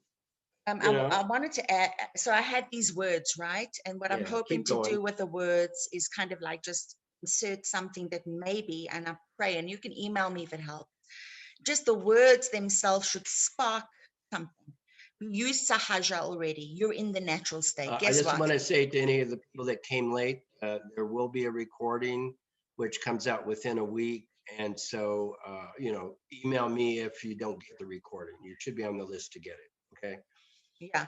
I wanted to add, so I had these words, right? And what I'm hoping to do with the words is kind of like just insert something that maybe, and I pray, and you can email me if it helps, just the words themselves should spark something. We use sahaja already. You're in the natural state. Guess what? I just want to say to any of the people that came late, there will be a recording which comes out within a week. And so, email me if you don't get the recording. You should be on the list to get it. Okay. Yeah.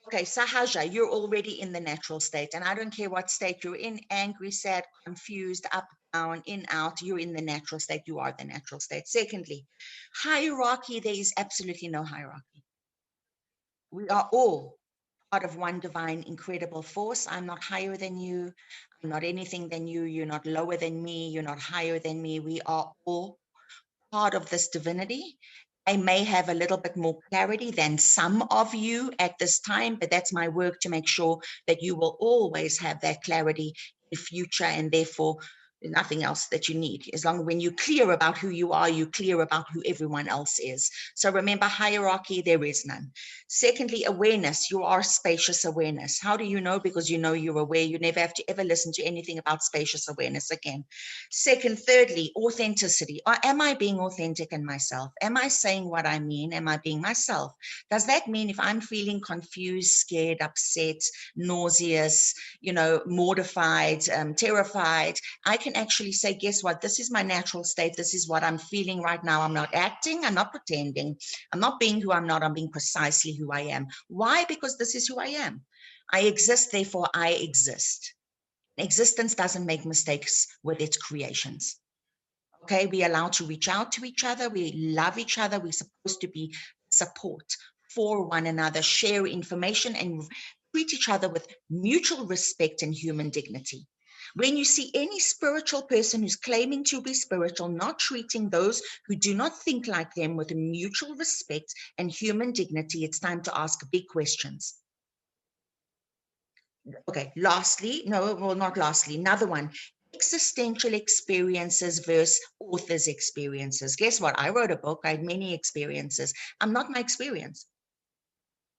Okay. Sahaja, you're already in the natural state. And I don't care what state you're in, angry, sad, confused, up, down, in, out, you're in the natural state. You are the natural state. Secondly, hierarchy, there is absolutely no hierarchy. We are all part of one divine, incredible force. I'm not higher than you. I'm not anything than you. You're not lower than me. You're not higher than me. We are all part of this divinity. I may have a little bit more clarity than some of you at this time, but that's my work to make sure that you will always have that clarity in future, and therefore nothing else that you need. As long as when you're clear about who you are, you're clear about who everyone else is. So remember, hierarchy, there is none. Secondly, awareness. You are spacious awareness. How do you know? Because you know you're aware. You never have to ever listen to anything about spacious awareness again. Thirdly, authenticity. Am I being authentic in myself? Am I saying what I mean? Am I being myself? Does that mean if I'm feeling confused, scared, upset, nauseous, mortified, terrified, I can actually say, guess what? This is my natural state. This is what I'm feeling right now. I'm not acting. I'm not pretending. I'm not being who I'm not. I'm being precisely who I am. Why? Because this is who I am. I exist, therefore I exist. Existence doesn't make mistakes with its creations. Okay, we're allowed to reach out to each other. We love each other. We're supposed to be support for one another, share information, and treat each other with mutual respect and human dignity. When you see any spiritual person who's claiming to be spiritual, not treating those who do not think like them with mutual respect and human dignity, it's time to ask big questions. Okay, another one. Existential experiences versus author's experiences. Guess what? I wrote a book. I had many experiences. I'm not my experience.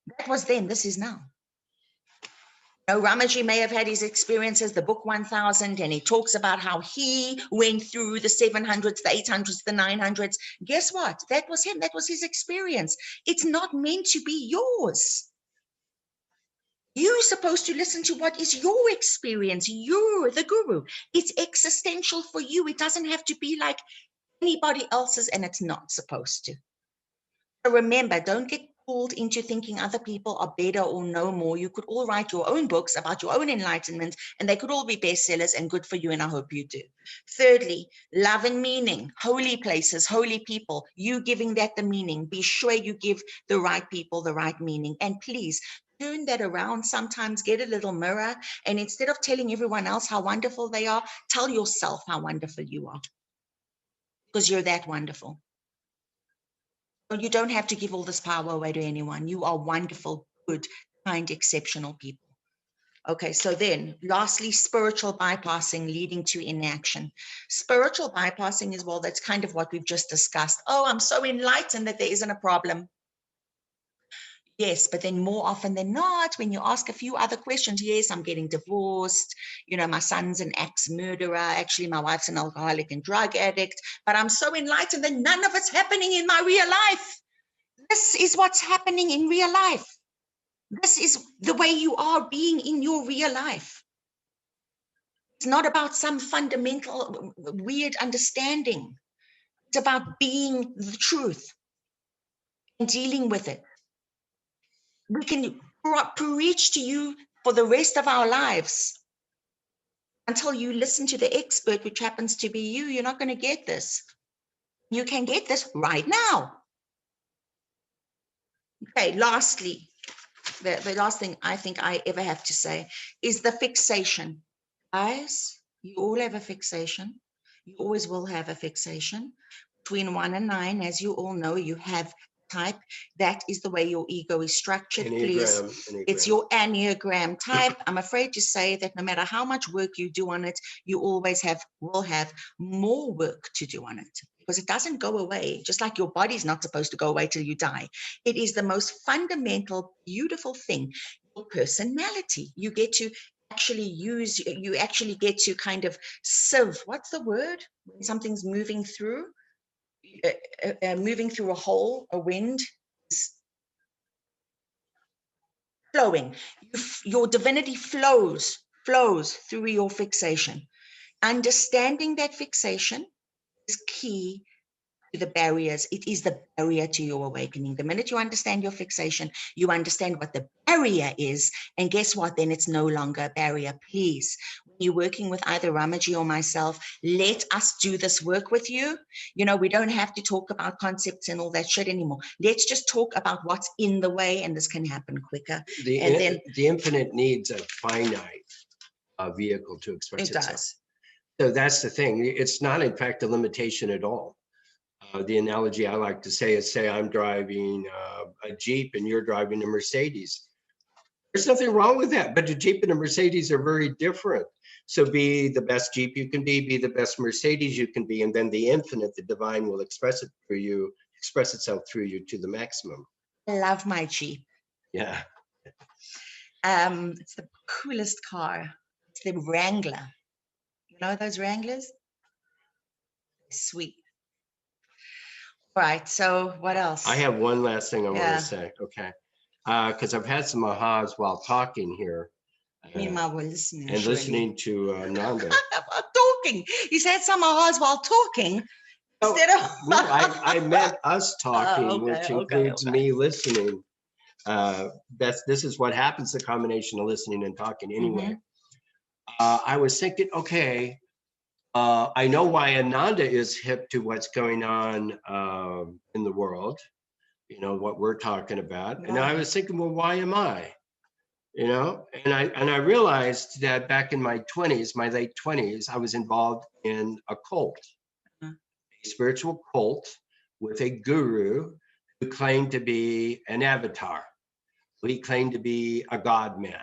That was then, this is now. Ramaji may have had his experiences, the book 1000, and he talks about how he went through the 700s, the 800s, the 900s. Guess what? That was him. That was his experience. It's not meant to be yours. You're supposed to listen to what is your experience. You're the guru. It's existential for you. It doesn't have to be like anybody else's, and it's not supposed to. So remember, don't get pulled into thinking other people are better or know more. You could all write your own books about your own enlightenment, and they could all be bestsellers, and good for you, and I hope you do. Thirdly, love and meaning, holy places, holy people, you giving that the meaning. Be sure you give the right people the right meaning. And please turn that around. Sometimes get a little mirror, and instead of telling everyone else how wonderful they are, tell yourself how wonderful you are, because you're that wonderful. You don't have to give all this power away to anyone. You are wonderful, good, kind, exceptional people. Okay, so then lastly, spiritual bypassing leading to inaction. Spiritual bypassing is, well, that's kind of what we've just discussed. Oh, I'm so enlightened that there isn't a problem. Yes, but then more often than not, when you ask a few other questions, yes, I'm getting divorced. My son's an ex-murderer. Actually, my wife's an alcoholic and drug addict. But I'm so enlightened that none of it's happening in my real life. This is what's happening in real life. This is the way you are being in your real life. It's not about some fundamental weird understanding. It's about being the truth and dealing with it. We can preach to you for the rest of our lives until you listen to the expert, which happens to be you. You're not going to get this. You can get this right now. Okay, lastly, the last thing I think I ever have to say is the fixation. Guys, you all have a fixation. You always will have a fixation. Between 1 and 9, as you all know, you have type. That is the way your ego is structured. Enneagram. It's your Enneagram type. I'm afraid to say that no matter how much work you do on it, you always will have more work to do on it, because it doesn't go away. Just like your body's not supposed to go away till you die. It is the most fundamental, beautiful thing. Your personality. You get to actually use, you actually get to kind of sieve. What's the word? When something's moving through? Moving through a hole, a wind is flowing. Your divinity flows through your fixation. Understanding that fixation is key to the barriers. It is the barrier to your awakening. The minute you understand your fixation, you understand what the barrier is, and guess what? Then it's no longer a barrier. Please, when you're working with either Ramaji or myself, let us do this work with you. We don't have to talk about concepts and all that shit anymore. Let's just talk about what's in the way, and this can happen quicker. The infinite needs a finite vehicle to express itself. It does. So that's the thing. It's not, in fact, a limitation at all. The analogy I like to say is, say I'm driving a Jeep and you're driving a Mercedes. There's nothing wrong with that, but the Jeep and the Mercedes are very different. So be the best Jeep you can be the best Mercedes you can be, and then the infinite, the divine, will express itself through you to the maximum. I love my Jeep. Yeah. It's the coolest car. It's the Wrangler. You know those Wranglers? Sweet. All right, so what else? I have one last thing I want to say, okay? Because I've had some ahas while talking here. Meanwhile, we're listening. And listening to Ananda. Talking. You said some ahas while talking. Instead of... No, I meant us talking, which includes me listening. This is what happens, the combination of listening and talking anyway. I was thinking, okay, I know why Ananda is hip to what's going on in the world, what we're talking about. Right. And I was thinking, well, why am I? And I realized that back in my 20s, my late 20s, I was involved in a cult, a spiritual cult with a guru who claimed to be an avatar. He claimed to be a God man,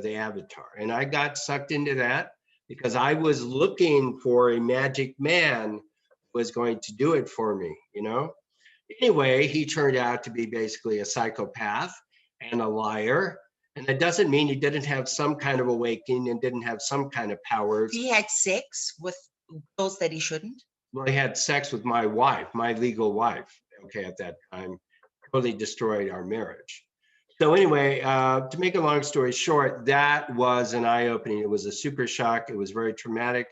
the avatar. And I got sucked into that, because I was looking for a magic man who was going to do it for me, Anyway, he turned out to be basically a psychopath, and a liar. And that doesn't mean he didn't have some kind of awakening and didn't have some kind of powers. He had sex with girls that he shouldn't. Well, he had sex with my wife, my legal wife, okay, at that time, totally destroyed our marriage. So anyway, to make a long story short, that was an eye-opening. It was a super shock. It was very traumatic.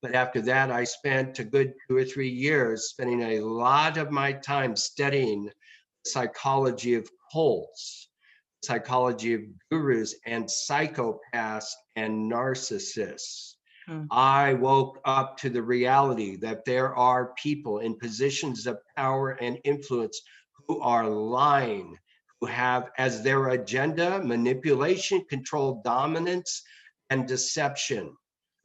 But after that, I spent a good 2 or 3 years spending a lot of my time studying the psychology of cults, psychology of gurus and psychopaths and narcissists. I woke up to the reality that there are people in positions of power and influence who are lying, who have as their agenda manipulation, control, dominance, and deception.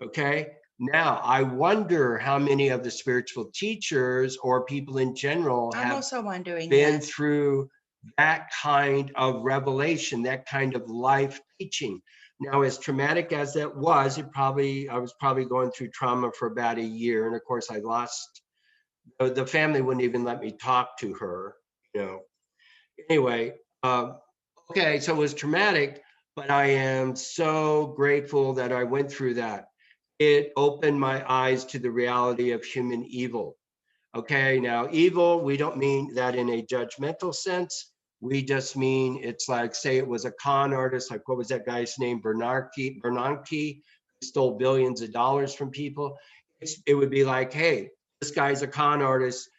Okay. Now, I wonder how many of the spiritual teachers or people in general I'm have also wondering been that. through that kind of revelation, that kind of life teaching. Now, as traumatic as that was, I was probably going through trauma for about a year. And of course, I lost, the family wouldn't even let me talk to her, you know. Anyway, okay, so it was traumatic, but I am so grateful that I went through that. It opened my eyes to the reality of human evil. Okay, now evil, we don't mean that in a judgmental sense. We just mean it's like, say it was a con artist, like what was that guy's name? Bernanke, who stole billions of dollars from people. It would be like, hey, this guy's a con artist.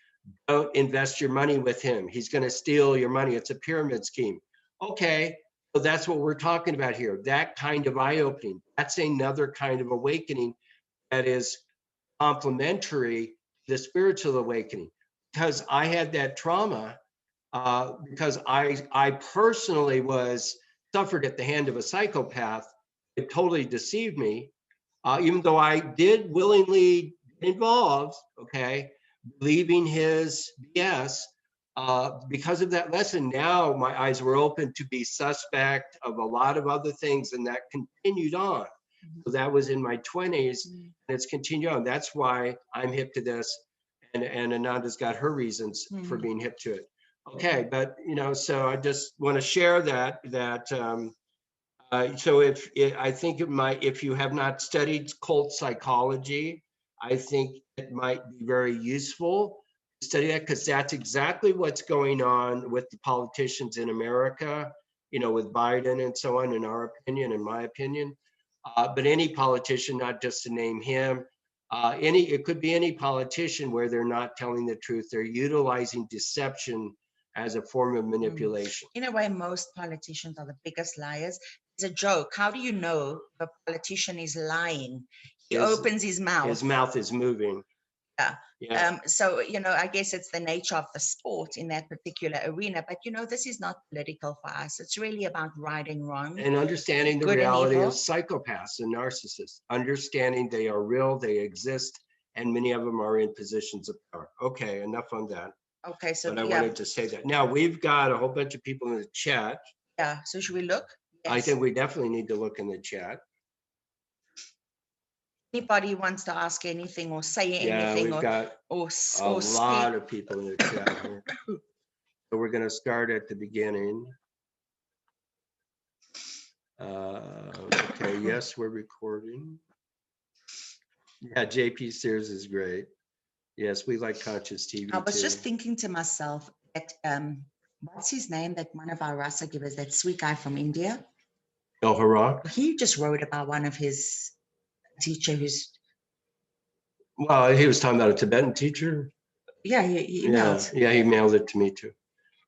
Don't invest your money with him. He's going to steal your money. It's a pyramid scheme. Okay, so that's what we're talking about here. That kind of eye-opening. That's another kind of awakening that is complementary to the spiritual awakening. Because I had that trauma, because I personally suffered at the hand of a psychopath. It totally deceived me, even though I did willingly get involved, okay, believing his BS. Because of that lesson, now my eyes were open to be suspect of a lot of other things, and that continued on. So that was in my 20s, and it's continued on. That's why I'm hip to this, and Ananda's got her reasons for being hip to it. Okay, but so I just want to share that so I think if you have not studied cult psychology, I think it might be very useful to study that, because that's exactly what's going on with the politicians in America, with Biden and so on, in my opinion. But any politician, not just to name him, it could be any politician where they're not telling the truth. They're utilizing deception as a form of manipulation. In a way, most politicians are the biggest liars. It's a joke. How do you know a politician is lying? He opens his mouth. His mouth is moving. Yeah. So, I guess it's the nature of the sport in that particular arena. But, this is not political for us. It's really about right and wrong. And understanding the reality of psychopaths and narcissists. Understanding they are real, they exist, and many of them are in positions of power. Okay, enough on that. Okay, so but I wanted to say that. Now, we've got a whole bunch of people in the chat. Yeah, so should we look? Yes. I think we definitely need to look in the chat. Anybody wants to ask anything or say anything? Yeah, we've got a lot of people in the chat here. So we're going to start at the beginning. Okay, yes, we're recording. Yeah, JP Sears is great. Yes, we like conscious TV. I was just thinking to myself that what's his name? That one of our RASA givers, that sweet guy from India. El Harak. He just wrote about one of his teacher who's. Well, he was talking about a Tibetan teacher. Yeah, he emailed. Yeah, he mailed it to me too.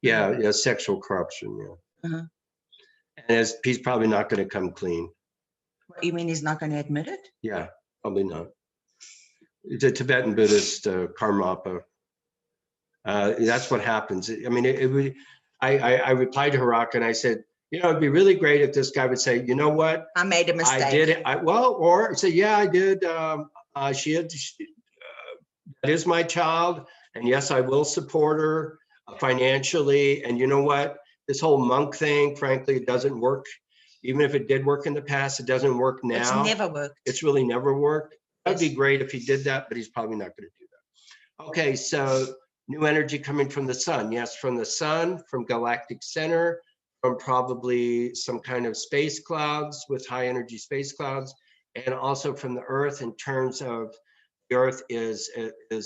Yeah, sexual corruption. Yeah. And he's probably not going to come clean. What, you mean he's not going to admit it? Yeah, probably not. It's a Tibetan Buddhist karmapa. That's what happens. I mean, I replied to Harak and I said, it'd be really great if this guy would say, you know what? I made a mistake. I did it. Or say, yeah, I did. That is my child. And yes, I will support her financially. And you know what? This whole monk thing, frankly, it doesn't work. Even if it did work in the past, it doesn't work now. It's never worked. It's really never worked. That'd be great if he did that, but he's probably not going to do that. Okay, so new energy coming from the sun. Yes, from the sun, from galactic center, from probably some kind of space clouds with high energy space clouds, and also from the Earth in terms of the Earth is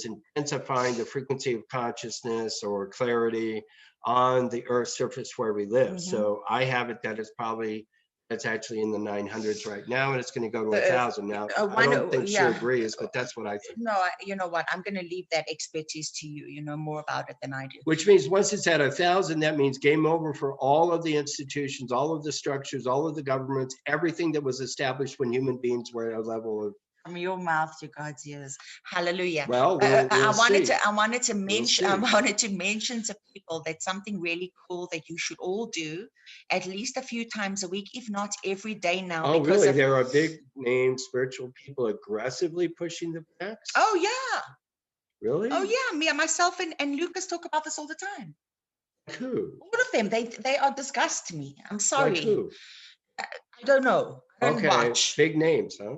intensifying the frequency of consciousness or clarity on the Earth's surface where we live. Mhm. So I have it that it's actually in the 900s right now, and it's going to go to 1,000 now. I don't think she agrees, but that's what I think. No, you know what? I'm going to leave that expertise to you. You know more about it than I do. Which means once it's at 1,000, that means game over for all of the institutions, all of the structures, all of the governments, everything that was established when human beings were at a level of. From your mouth to God's ears. Hallelujah. Well, I wanted see. to mention, I see. wanted to mention to people that something really cool that you should all do at least a few times a week, if not every day now. Oh, because really? of- There are big name spiritual people aggressively pushing the facts? Oh yeah. Really? Oh yeah. Me and myself and Lucas talk about this all the time. Who? All of them. They are disgust me. I'm sorry. Like who? I don't know. I don't Okay, watch. big names, huh?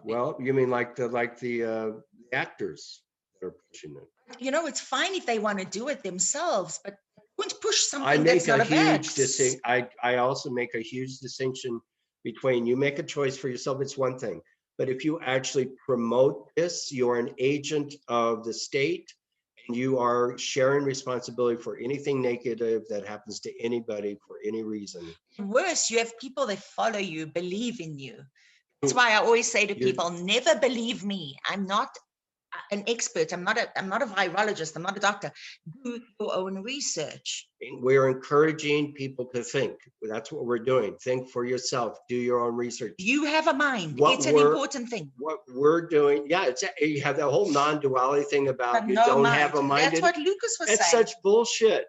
Well, you mean like the actors that are pushing it? You know, it's fine if they want to do it themselves, but don't push I something make that's a not a huge vax. distinction. I also make a huge distinction between you make a choice for yourself, it's one thing. But if you actually promote this, you're an agent of the state and you are sharing responsibility for anything negative that happens to anybody for any reason. Worse, you have people that follow you, believe in you. That's why I always say to people, never believe me. I'm not an expert. I'm not a virologist. I'm not a doctor. Do your own research. We're encouraging people to think. That's what we're doing. Think for yourself. Do your own research. You have a mind. What It's an important thing. What we're doing, yeah, you have that whole non-duality thing about you No don't mind. have a mind. That's what Lucas was That's saying. such bullshit.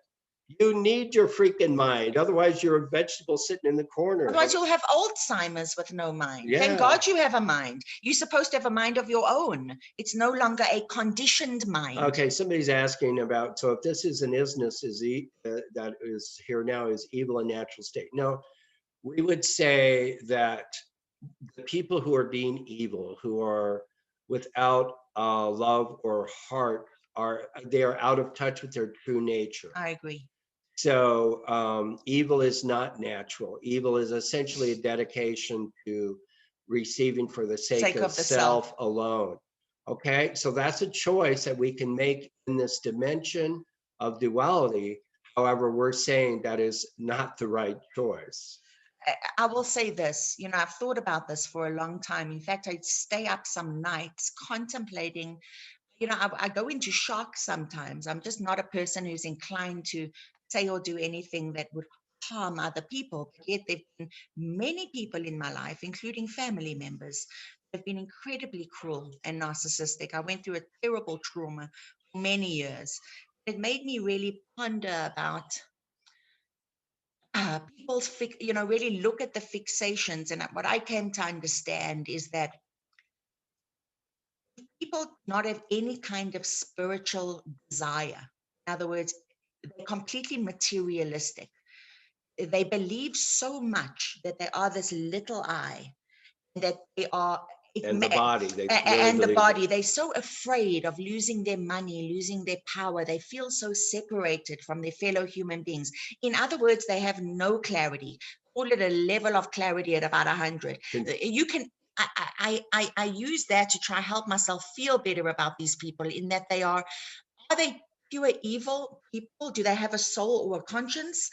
You need your freaking mind. Otherwise, you're a vegetable sitting in the corner. Otherwise, you'll have Alzheimer's with no mind. Yeah. Thank God you have a mind. You're supposed to have a mind of your own. It's no longer a conditioned mind. Okay, somebody's asking about, so if this is an isness, that is here now is evil and natural state. No, we would say that the people who are being evil, who are without love or heart, they are out of touch with their true nature. I agree. So evil is not natural. Evil is essentially a dedication to receiving for the sake of the self alone. Okay, so that's a choice that we can make in this dimension of duality. However, we're saying that is not the right choice. I will say this, you know, I've thought about this for a long time. In fact, I'd stay up some nights contemplating, you know, I go into shock sometimes. I'm just not a person who's inclined to say or do anything that would harm other people. But yet there've been many people in my life, including family members, have been incredibly cruel and narcissistic. I went through a terrible trauma for many years. It made me really ponder about people's, you know, really look at the fixations. And what I came to understand is that people do not have any kind of spiritual desire. In other words, they're completely materialistic. They believe so much that they are this little I, that they are. And the body. They're so afraid of losing their money, losing their power. They feel so separated from their fellow human beings. In other words, they have no clarity. Call it a level of clarity at about 100. You can. I use that to try help myself feel better about these people, in that are they pure evil people? Do they have a soul or a conscience?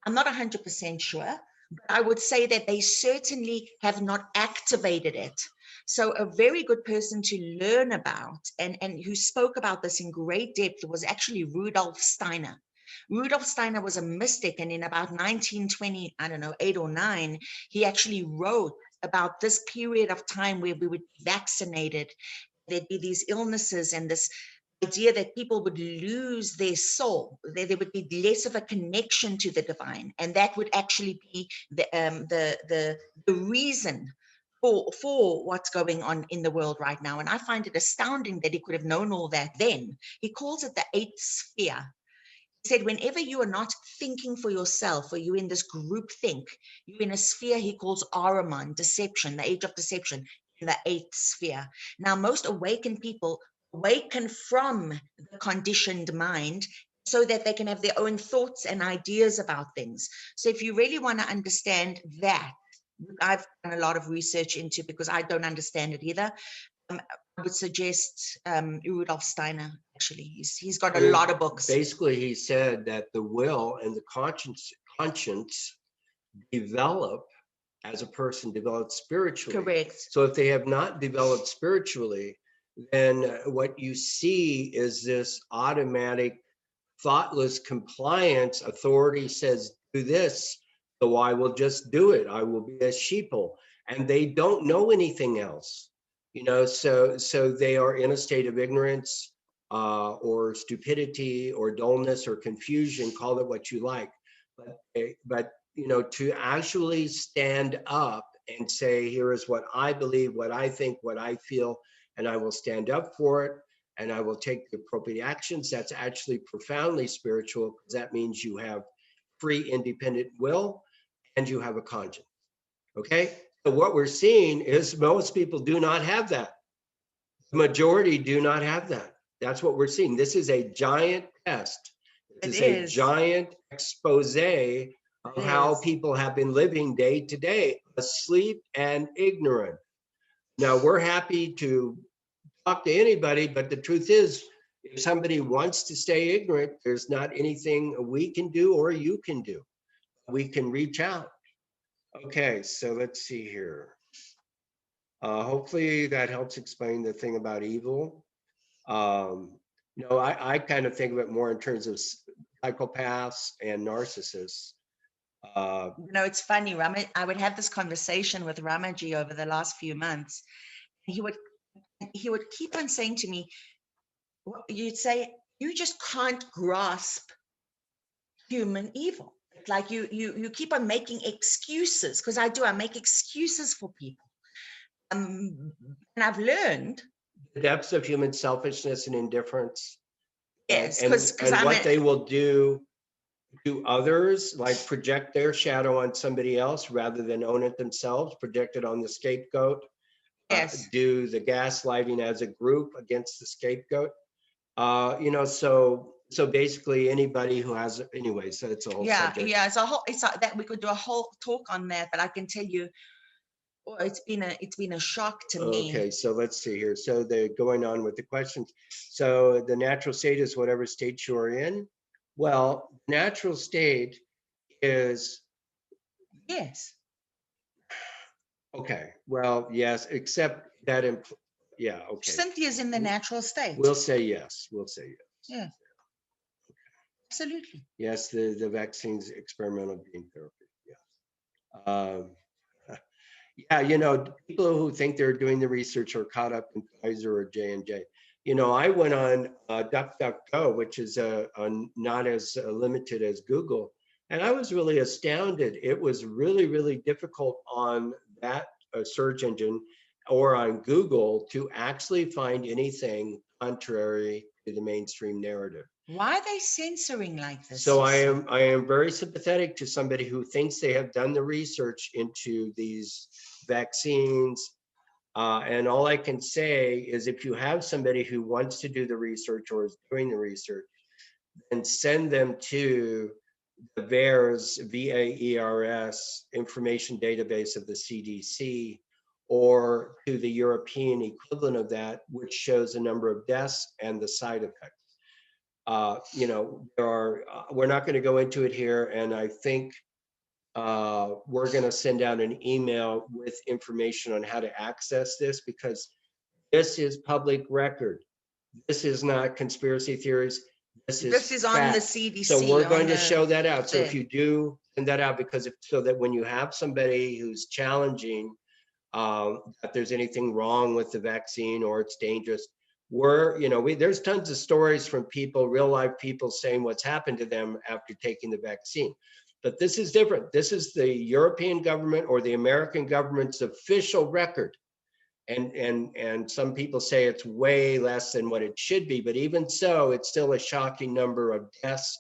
I'm not 100% sure, but I would say that they certainly have not activated it. So a very good person to learn about and who spoke about this in great depth was actually Rudolf Steiner. Rudolf Steiner was a mystic, and in about 1920, I don't know, 8 or 9, he actually wrote about this period of time where we would be vaccinated. There'd be these illnesses and this idea that people would lose their soul. There would be less of a connection to the divine, and that would actually be the reason for what's going on in the world right now. And I find it astounding that he could have known all that then. He calls it the 8th sphere. He said, whenever you are not thinking for yourself, or you're in this group think, you're in a sphere he calls Ahriman, deception, the age of deception, in the 8th sphere. Now, most awakened people awaken from the conditioned mind so that they can have their own thoughts and ideas about things. So if you really want to understand that, I've done a lot of research into, because I don't understand it either. I would suggest Rudolf Steiner, actually. He's got a lot of books. Basically, he said that the will and the conscience develop as a person develops spiritually. Correct. So if they have not developed spiritually, then what you see is this automatic, thoughtless compliance. Authority says, do this, so I will just do it. I will be a sheeple. And they don't know anything else. You know, so they are in a state of ignorance or stupidity or dullness or confusion, call it what you like. But you know, to actually stand up and say, here is what I believe, what I think, what I feel, and I will stand up for it, and I will take the appropriate actions. That's actually profoundly spiritual, because that means you have free, independent will, and you have a conscience. Okay? So what we're seeing is most people do not have that. The majority do not have that. That's what we're seeing. This is a giant test. This is a giant expose of how people have been living day to day, asleep and ignorant. Now, we're happy to talk to anybody, but the truth is, if somebody wants to stay ignorant, there's not anything we can do or you can do. We can reach out. Okay, so let's see here. Hopefully that helps explain the thing about evil. No, I kind of think of it more in terms of psychopaths and narcissists. No, it's funny, I would have this conversation with Ramaji over the last few months. He would keep on saying to me, you'd say, you just can't grasp human evil. Like you keep on making excuses, because I make excuses for people. And I've learned the depths of human selfishness and indifference. Yes, and because what they will do to others, like project their shadow on somebody else rather than own it themselves, project it on the scapegoat. Yes. Do the gaslighting as a group against the scapegoat. You know, so basically anybody who has, anyway, so it's a whole subject. Yeah, it's that we could do a whole talk on that, but I can tell you, it's been a shock to me. Okay, so let's see here. So they're going on with the questions. So the natural state is whatever state you're in. Well, natural state is. Yes. Okay, well, yes, except that, yeah, okay. Cynthia's in the natural state. We'll say yes, we'll say yes. Yeah. Okay. Absolutely. Yes, the vaccines, experimental gene therapy, yes. Yeah, you know, people who think they're doing the research are caught up in Pfizer or J&J. You know, I went on DuckDuckGo, which is not as limited as Google, and I was really astounded. It was really, really difficult on that search engine or on Google to actually find anything contrary to the mainstream narrative. Why are they censoring like this? So I am very sympathetic to somebody who thinks they have done the research into these vaccines. And all I can say is, if you have somebody who wants to do the research or is doing the research, then send them to the VAERS, VAERS information database of the CDC, or to the European equivalent of that, which shows the number of deaths and the side effects. You know, we're not going to go into it here, and I think we're going to send out an email with information on how to access this, because this is public record. This is not conspiracy theories. This is on the CDC. So we're going to show that out. So if you do send that out, because so that when you have somebody who's challenging that there's anything wrong with the vaccine or it's dangerous, there's tons of stories from people, real life people, saying what's happened to them after taking the vaccine. But this is different. This is the European government or the American government's official record. And some people say it's way less than what it should be, but even so, it's still a shocking number of deaths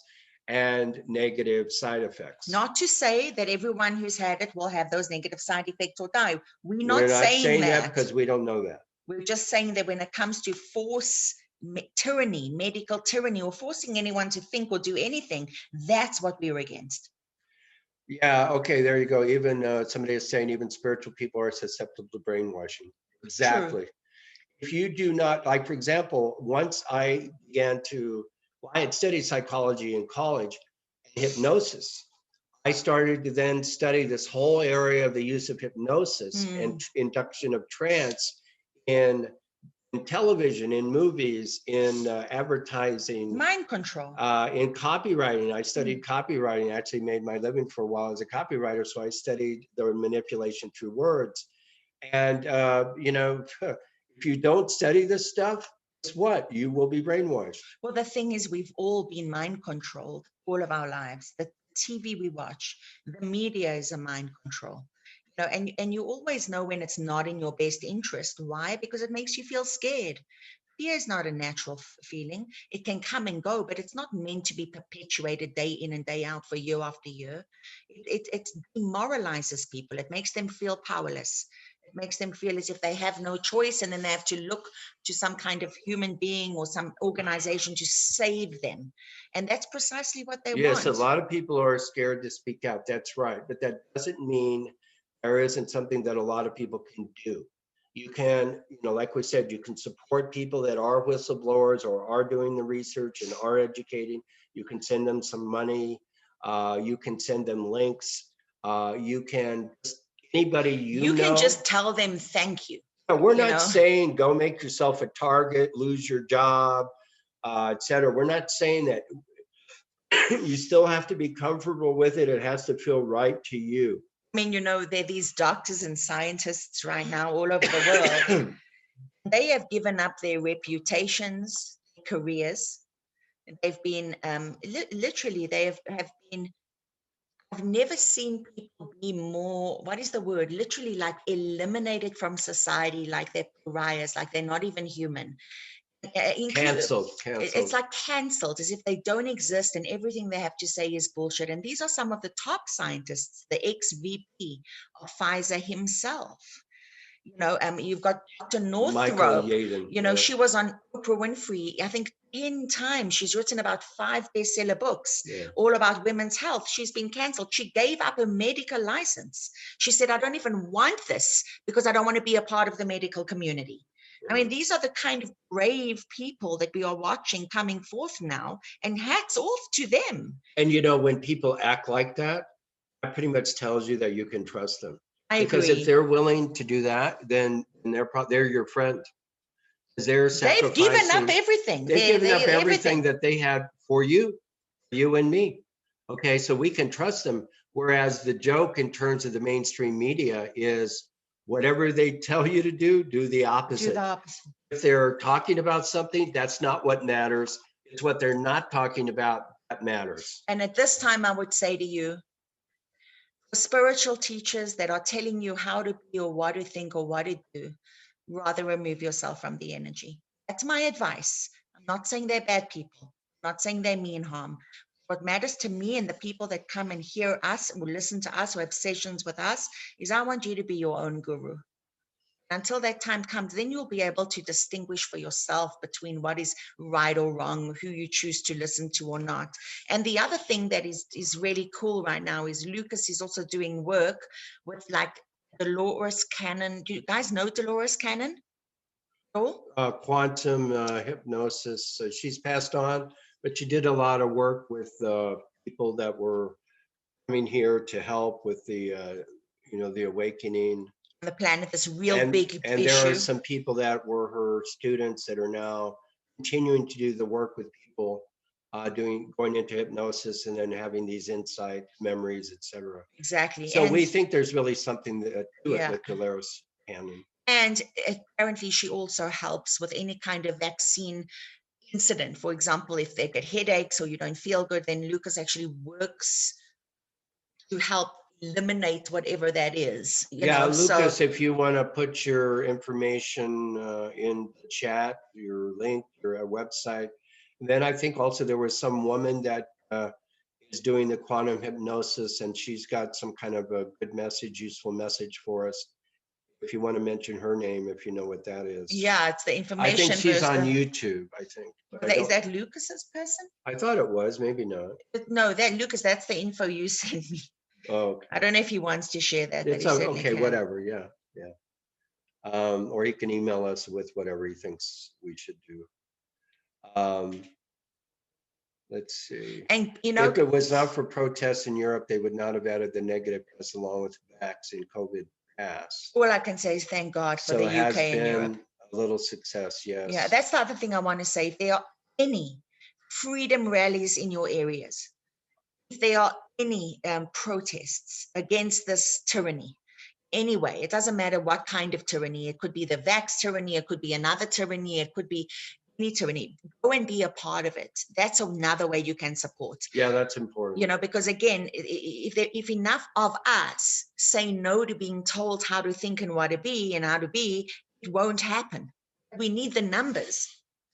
and negative side effects. Not to say that everyone who's had it will have those negative side effects or die. We're not saying that because we don't know that. We're just saying that when it comes to force tyranny, medical tyranny, or forcing anyone to think or do anything. That's what we're against. Yeah, okay, there you go. Even somebody is saying even spiritual people are susceptible to brainwashing. Exactly. If you do not, like, for example, once I began to, well, I had studied psychology in college and hypnosis. I started to then study this whole area of the use of hypnosis and induction of trance in television, in movies, in advertising, Mind control. in copywriting. I studied copywriting. I actually made my living for a while as a copywriter. So I studied the manipulation through words. And, if you don't study this stuff, guess what? You will be brainwashed. Well, the thing is, we've all been mind controlled all of our lives. The TV we watch, the media is a mind control. And you always know when it's not in your best interest. Why? Because it makes you feel scared. Fear is not a natural feeling. It can come and go, but it's not meant to be perpetuated day in and day out for year after year. It demoralizes people. It makes them feel powerless. It makes them feel as if they have no choice, and then they have to look to some kind of human being or some organization to save them. And that's precisely what they Yes, want. a lot of people are scared to speak out. That's right. But that doesn't mean there isn't something that a lot of people can do. You can, like we said, you can support people that are whistleblowers or are doing the research and are educating. You can send them some money. You can send them links. You can, anybody You know. can just tell them thank you. We're not saying go make yourself a target, lose your job, et cetera. We're not saying that. You still have to be comfortable with it. It has to feel right to you. I mean, there are these doctors and scientists right now all over the world. They have given up their reputations, careers. They've been literally, they have been, I've never seen people be more, what is the word? Literally like eliminated from society, like they're pariahs, like they're not even human. Cancelled. It's like cancelled, as if they don't exist and everything they have to say is bullshit. And these are some of the top scientists, the ex-VP of Pfizer himself. You've got Dr. Northrup. She was on Oprah Winfrey, I think 10 times. She's written about 5 bestseller books, all about women's health. She's been canceled. She gave up a medical license. She said, I don't even want this because I don't want to be a part of the medical community. I mean, these are the kind of brave people that we are watching coming forth now, and hats off to them. And when people act like that pretty much tells you that you can trust them. Because agree. if they're willing to do that, then they're your friend. They've given up everything. They've given up everything that they had for you and me. Okay, so we can trust them. Whereas the joke in terms of the mainstream media is whatever they tell you to do the opposite. Do the opposite. If they're talking about something, that's not what matters. It's what they're not talking about that matters. And at this time, I would say to you, spiritual teachers that are telling you how to be or what to think or what to do, rather remove yourself from the energy. That's my advice. I'm not saying they're bad people. I'm not saying they mean harm. What matters to me and the people that come and hear us, who listen to us, who have sessions with us, is I want you to be your own guru. Until that time comes, then you'll be able to distinguish for yourself between what is right or wrong, who you choose to listen to or not. And the other thing that is really cool right now is Lucas is also doing work with like Dolores Cannon. Do you guys know Dolores Cannon? Quantum hypnosis. She's passed on, but she did a lot of work with people that were coming here to help with the awakening. The planet, this real big and issue. There are some people that were her students that are now continuing to do the work with people, going into hypnosis and then having these insight memories, etc. Exactly. So we think there's really something to it with Dolores Cannon. And apparently she also helps with any kind of vaccine incident. For example, if they get headaches or you don't feel good, then Lucas actually works to help eliminate whatever that is. Lucas, if you want to put your information in the chat, your link, your website. And then I think also there was some woman that is doing the quantum hypnosis, and she's got some kind of a good message, useful message for us. if you want to mention her name, if you know what that is. Yeah, it's the I information. think she's versus on the- YouTube, I think. but I Is don't- that Lucas's person? I thought it was, maybe not. No, that Lucas, that's the info you sent me. Oh, okay. I don't know if he wants to share that, but It's he certainly okay, can. whatever, yeah, yeah. Or he can email us with whatever he thinks we should do. Let's see. And you know, If it was not for protests in Europe, they would not have added the negative test along with vaccine COVID pass. all I can say is thank God for So the it has UK and Europe. been a little success, yes. Yeah, that's the other thing I want to say. If there are any freedom rallies in your areas, if there are any protests against this tyranny, anyway, it doesn't matter what kind of tyranny. It could be the vax tyranny, it could be another tyranny, it could be any tyranny. Go and be a part of it. That's another way you can support. Yeah, that's important. You know, because again, if enough of us say no to being told how to think and what to be and how to be, it won't happen. We need the numbers.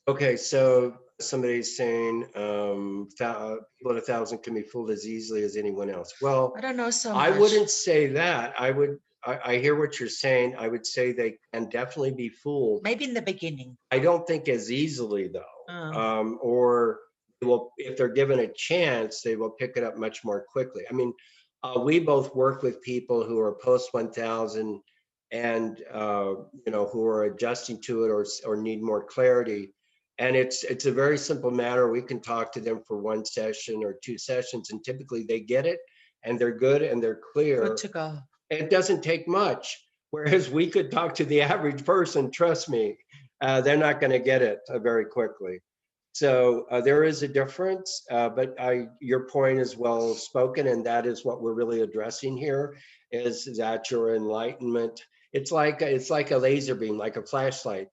Okay, so somebody's saying people at 1,000 can be fooled as easily as anyone else. Well, I don't know so much. I wouldn't say that. I hear what you're saying. I would say they can definitely be fooled. Maybe in the beginning. I don't think as easily though. Oh. Or if they're given a chance, they will pick it up much more quickly. I mean, we both work with people who are post 1,000 and you know, who are adjusting to it or need more clarity. And it's a very simple matter. We can talk to them for 1 session or 2 sessions, and typically they get it and they're good and they're clear. Good to go. It doesn't take much. Whereas we could talk to the average person, trust me, they're not going to get it very quickly. So there is a difference, but your point is well spoken, and that is what we're really addressing here, is that your enlightenment, it's like a laser beam, like a flashlight.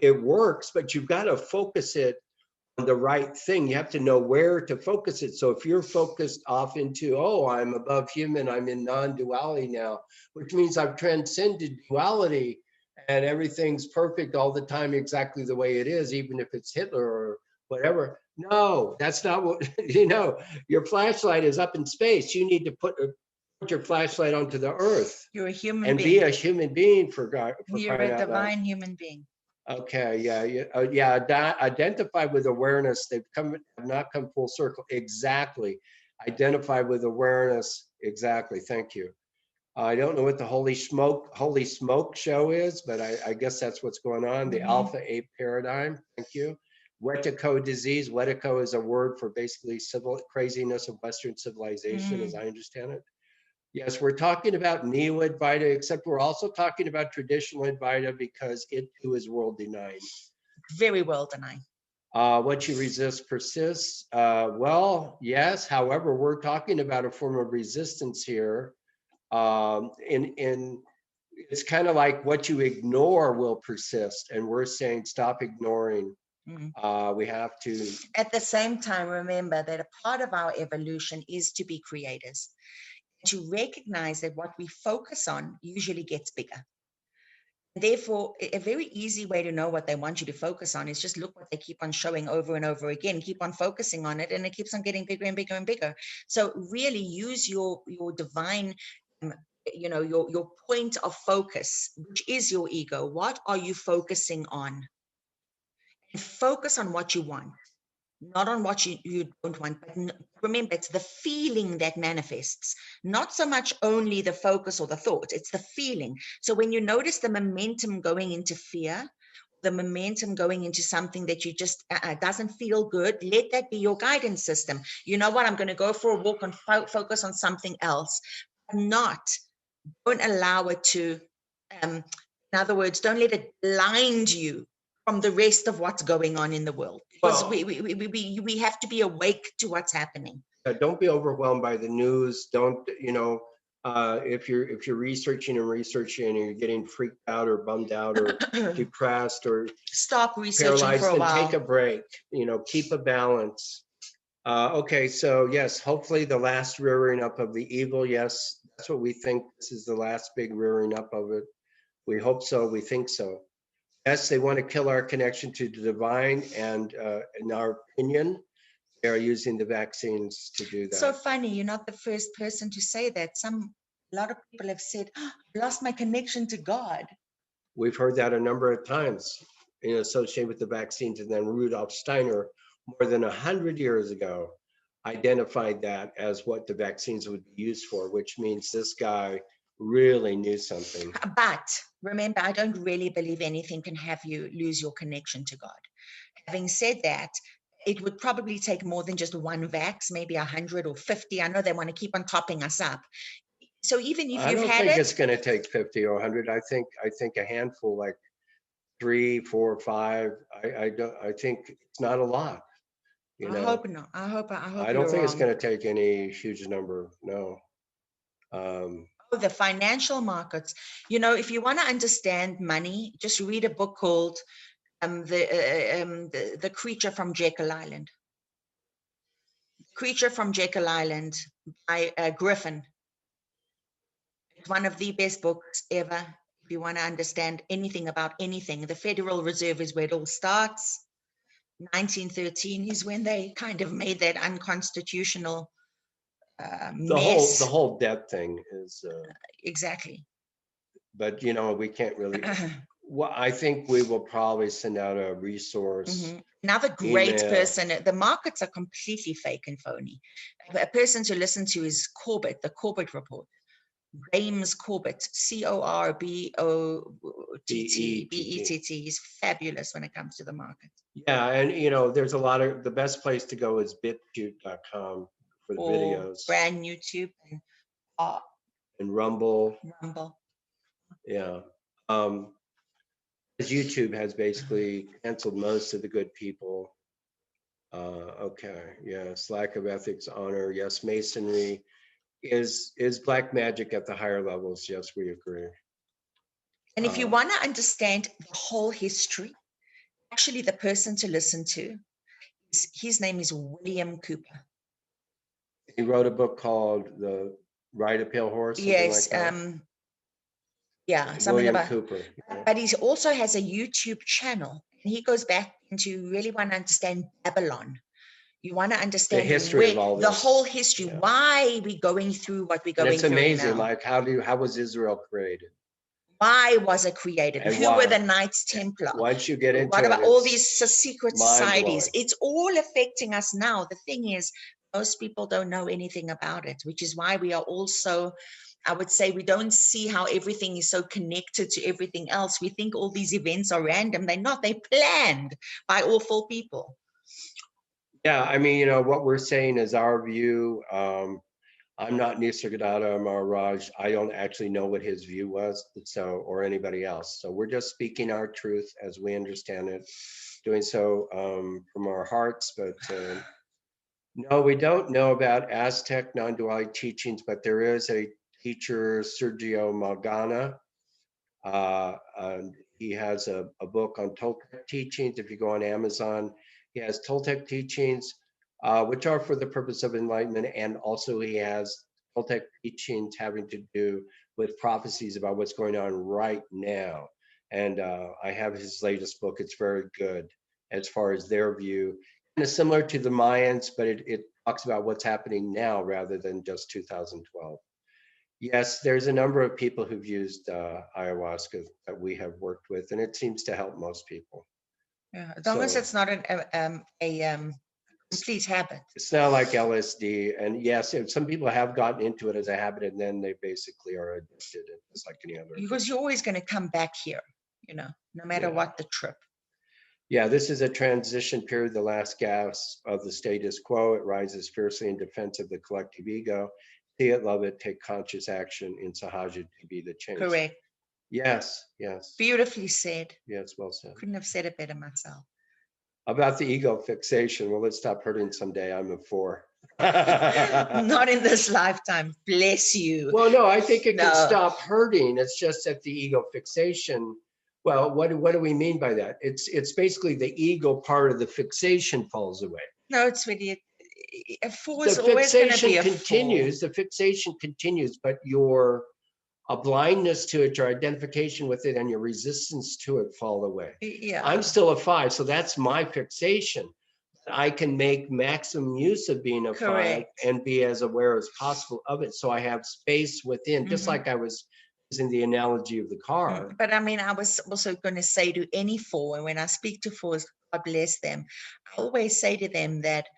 It works, but you've got to focus it on the right thing. You have to know where to focus it. So if you're focused off into, oh, I'm above human, I'm in non-duality now, which means I've transcended duality and everything's perfect all the time, exactly the way it is, even if it's Hitler or whatever. No, that's not what, you know, your flashlight is up in space. You need to put your flashlight onto the earth. You're a human and being. be a human being for God. You're a divine human being. Okay, yeah. Identify with awareness. They've not come full circle. Exactly. Identify with awareness. Exactly. Thank you. I don't know what the holy smoke show is, but I guess that's what's going on. The alpha ape paradigm. Thank you. Wetico disease. Wetico is a word for basically craziness of Western civilization, as I understand it. Yes, we're talking about neo-Advaita, except we're also talking about traditional Advaita because it too is world denying. Very well denying. What you resist persists. Well, yes. However, we're talking about a form of resistance here. It's kind of like what you ignore will persist, and we're saying stop ignoring. We have to. At the same time, remember that a part of our evolution is to be creators. To recognize that what we focus on usually gets bigger. Therefore, a very easy way to know what they want you to focus on is just look what they keep on showing over and over again, keep on focusing on it, and it keeps on getting bigger and bigger and bigger. So really use your divine, you know, your point of focus, which is your ego. What are you focusing on? And focus on what you want. Not on what you don't want, but remember, it's the feeling that manifests, not so much only the focus or the thought, it's the feeling. So when you notice the momentum going into fear, the momentum going into something that you just doesn't feel good, let that be your guidance system. You know what, I'm going to go for a walk and focus on something else, but don't allow it to, in other words, don't let it blind you from the rest of what's going on in the world, because we have to be awake to what's happening. Don't be overwhelmed by the news. Don't, you know, if you're researching and you're getting freaked out or bummed out or depressed or stop researching for a while. Take a break. You know, keep a balance. Okay, so yes, hopefully the last rearing up of the evil. Yes, that's what we think. This is the last big rearing up of it. We hope so. We think so. Yes, they want to kill our connection to the divine, and in our opinion, they are using the vaccines to do that. So funny, you're not the first person to say that. Some A lot of people have said, oh, I've lost my connection to God. We've heard that a number of times associated with the vaccines, and then Rudolf Steiner, more than 100 years ago, identified that as what the vaccines would be used for, which means this guy really knew something. But remember, I don't really believe anything can have you lose your connection to God. Having said that, it would probably take more than just one vax, maybe 100 or 50. I know they want to keep on topping us up. So even if I you've don't had think it, it's going to take 50 or 100. I think a handful, like 3, 4, 5. I think it's not a lot. You I know, hope not. I hope I don't you're think it's wrong. going to take any huge number. No. The financial markets. You know, if you want to understand money, just read a book called the Creature from Jekyll Island. Creature from Jekyll Island by Griffin. It's one of the best books ever. If you want to understand anything about anything, the Federal Reserve is where it all starts. 1913 is when they kind of made that unconstitutional mess. The whole debt thing is Exactly. but you know, we can't really. Well, I think we will probably send out a resource. Another great email. person. The markets are completely fake and phony. A person to listen to is Corbett, the Corbett Report. James Corbett, Corbott. He's fabulous when it comes to the market. Yeah, and you know, there's a lot of, the best place to go is bitchute.com for the videos. Brand YouTube and Rumble. Rumble. Yeah. YouTube has basically canceled most of the good people. Okay, yes, lack of ethics, honor, yes, masonry. Is black magic at the higher levels? Yes, we agree. And if you want to understand the whole history, actually the person to listen to, his name is William Cooper. He wrote a book called The Ride a Pale Horse. Yes, like that. Yeah, something William about Cooper. But he also has a YouTube channel, and he goes back into, you really want to understand Babylon. You want to understand the history of all this. The whole history, why we're going through what we're going through. And it's amazing, now. like how was Israel created? Why was it created? And who were the Knights Templar? Once you get into what about it, all these secret societies? mind-blowing. It's all affecting us now. The thing is, most people don't know anything about it, which is why we are also, I would say, we don't see how everything is so connected to everything else. We think all these events are random. They're not. They're planned by awful people. Yeah, I mean, you know, what we're saying is our view. I'm not Nisargadatta Maharaj. I don't actually know what his view was, so, or anybody else. So we're just speaking our truth as we understand it, doing so from our hearts. But no, we don't know about Aztec non-duality teachings, but there is a teacher, Sergio Magana. He has a book on Toltec teachings. If you go on Amazon, he has Toltec teachings, which are for the purpose of enlightenment. And also he has Toltec teachings having to do with prophecies about what's going on right now. And I have his latest book. It's very good as far as their view. And it's similar to the Mayans, but it talks about what's happening now rather than just 2012. Yes, there's a number of people who've used ayahuasca that we have worked with, and it seems to help most people. Yeah, as long as it's not a complete habit. It's not like LSD. And yes, some people have gotten into it as a habit, and then they basically are addicted. It's like any other. Because you're always going to come back here, you know, no matter what the trip. Yeah, this is a transition period, the last gasp of the status quo. It rises fiercely in defense of the collective ego. See it, love it, take conscious action in Sahaja to be the change. Correct. Yes, yes. Beautifully said. Yes, well said. Couldn't have said it better myself. About the ego fixation, will it stop hurting someday? I'm a 4. Not in this lifetime. Bless you. Well, no, I think it can stop hurting. It's just that the ego fixation. Well, what do we mean by that? It's basically the ego part of the fixation falls away. No, it's really a 4 is always going to be a 4. The fixation continues, but a blindness to it, your identification with it, and your resistance to it fall away. Yeah. I'm still a 5, so that's my fixation. I can make maximum use of being a 5 Correct. and be as aware as possible of it. So I have space within, just Mhm. like I was using the analogy of the car. But I mean, I was also going to say to any 4, and when I speak to 4s, God bless them, I always say to them that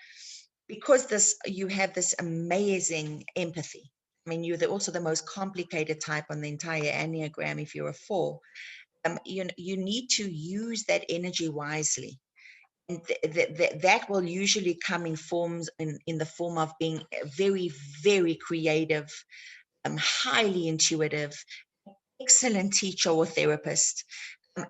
because you have this amazing empathy. I mean, you're also the most complicated type on the entire Enneagram if you're a 4. You need to use that energy wisely. And that will usually come in forms in the form of being very, very creative, highly intuitive, excellent teacher or therapist.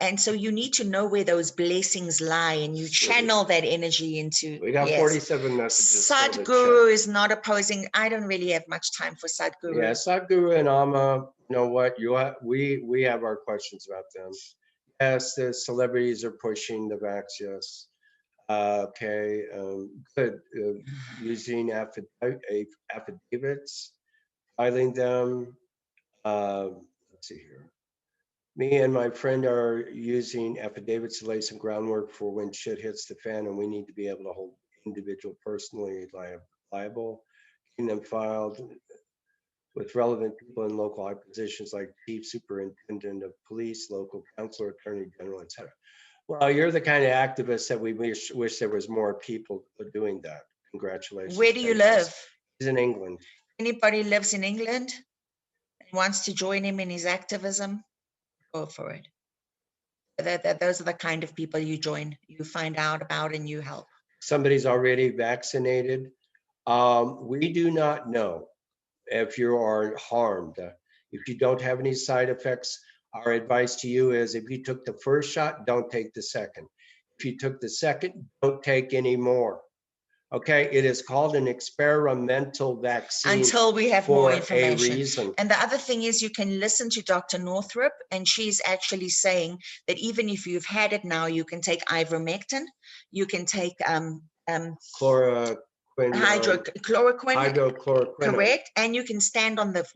And so you need to know where those blessings lie, and you channel that energy into. We got yes. 47 messages. still to Sadhguru check. is not opposing. I don't really have much time for Sadhguru. Yeah, Sadhguru and Amma, you know what? We have our questions about them. Yes, the celebrities are pushing the vax. Yes. Okay. Good. Using affidavits, filing them. Let's see here. Me and my friend are using affidavits to lay some groundwork for when shit hits the fan, and we need to be able to hold individual personally liable, getting them filed with relevant people in local high positions like chief superintendent of police, local counselor, attorney general, etc. Well, you're the kind of activist that we wish there was more people doing that. Congratulations. Where do you Fantastic. live? He's in England. Anybody lives in England and wants to join him in his activism, go for it. Those are the kind of people you join, you find out about, and you help. Somebody's already vaccinated. We do not know if you are harmed. If you don't have any side effects, our advice to you is if you took the first shot, don't take the second. If you took the second, don't take any more. Okay, it is called an experimental vaccine Until we have more for a information. reason. And the other thing is you can listen to Dr. Northrup, and she's actually saying that even if you've had it now, you can take ivermectin, you can take hydrochloroquine, correct, and you can stand on the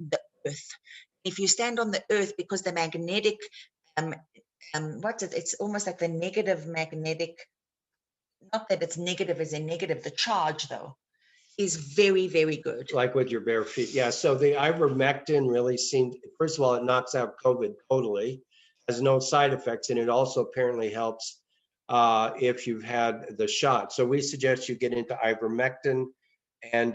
earth. If you stand on the earth, because the magnetic, it's almost like the negative magnetic, not that it's negative as in negative, the charge though, is very, very good. Like with your bare feet. Yeah, so the ivermectin really seemed, first of all, it knocks out COVID totally, has no side effects, and it also apparently helps if you've had the shot. So we suggest you get into ivermectin. And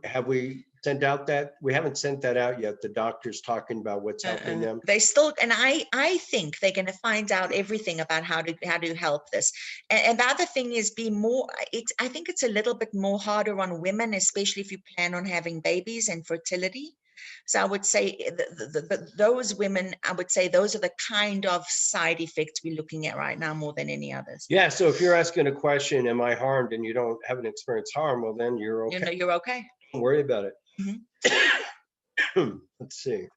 have we sent out that? We haven't sent that out yet. The doctor's talking about what's helping them. They still, and I think they're going to find out everything about how to help this. And the other thing is be more. I think it's a little bit more harder on women, especially if you plan on having babies and fertility. So I would say those women, I would say those are the kind of side effects we're looking at right now more than any others. Yeah, so if you're asking a question, am I harmed, and you haven't experienced harm, well, then you're okay. You know, you're okay. Don't worry about it. Mm-hmm. Let's see.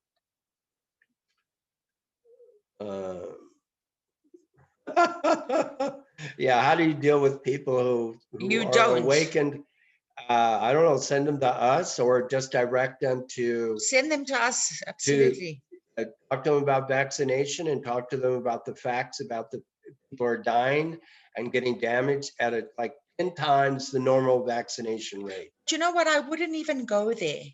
Yeah, how do you deal with people who are awakened? I don't know, send them to us or just direct them to. Send them to us, absolutely. Talk to them about vaccination and talk to them about the facts about the people are dying and getting damaged at like 10 times the normal vaccination rate. Do you know what? I wouldn't even go there.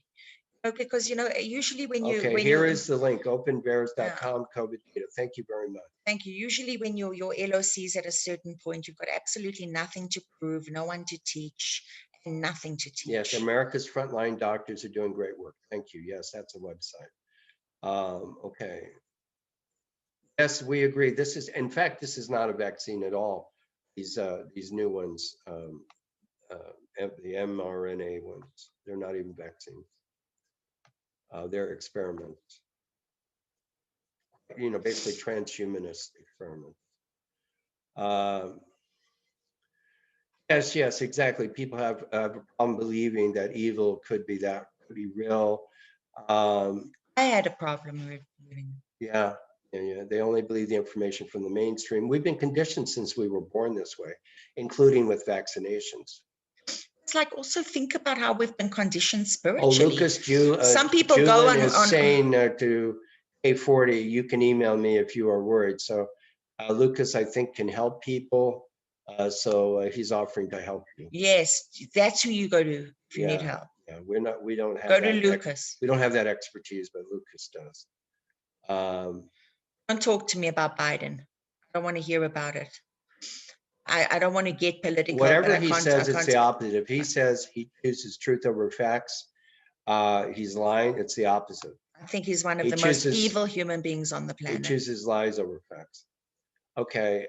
Because, you know, usually when you... Okay, here is the link, openbears.com, COVID data. Thank you very much. Thank you. Usually when your LOC is at a certain point, you've got absolutely nothing to prove, no one to teach, and nothing to teach. Yes, America's frontline doctors are doing great work. Thank you. Yes, that's a website. Okay. Yes, we agree. This is, in fact, this is not a vaccine at all. These new ones, the mRNA ones, they're not even vaccines. They're experiments. You know, basically transhumanist experiments. Yes, exactly. People have a problem believing that evil could be real. I had a problem believing. Yeah. They only believe the information from the mainstream. We've been conditioned since we were born this way, including with vaccinations. It's like also think about how we've been conditioned spiritually. Oh, Lucas, some people go on saying to A40, you can email me if you are worried. So Lucas, I think, can help people. So he's offering to help you. Yes, that's who you go to if you need Yeah. help. Yeah, we don't have Go to that Lucas. we don't have that expertise, but Lucas does. Don't talk to me about Biden. I don't want to hear about it. I don't want to get political. Whatever but he says, it's the opposite. If he says he chooses truth over facts, he's lying. It's the opposite. I think he's one of He the chooses- most evil human beings on the He planet. chooses lies over facts. Okay.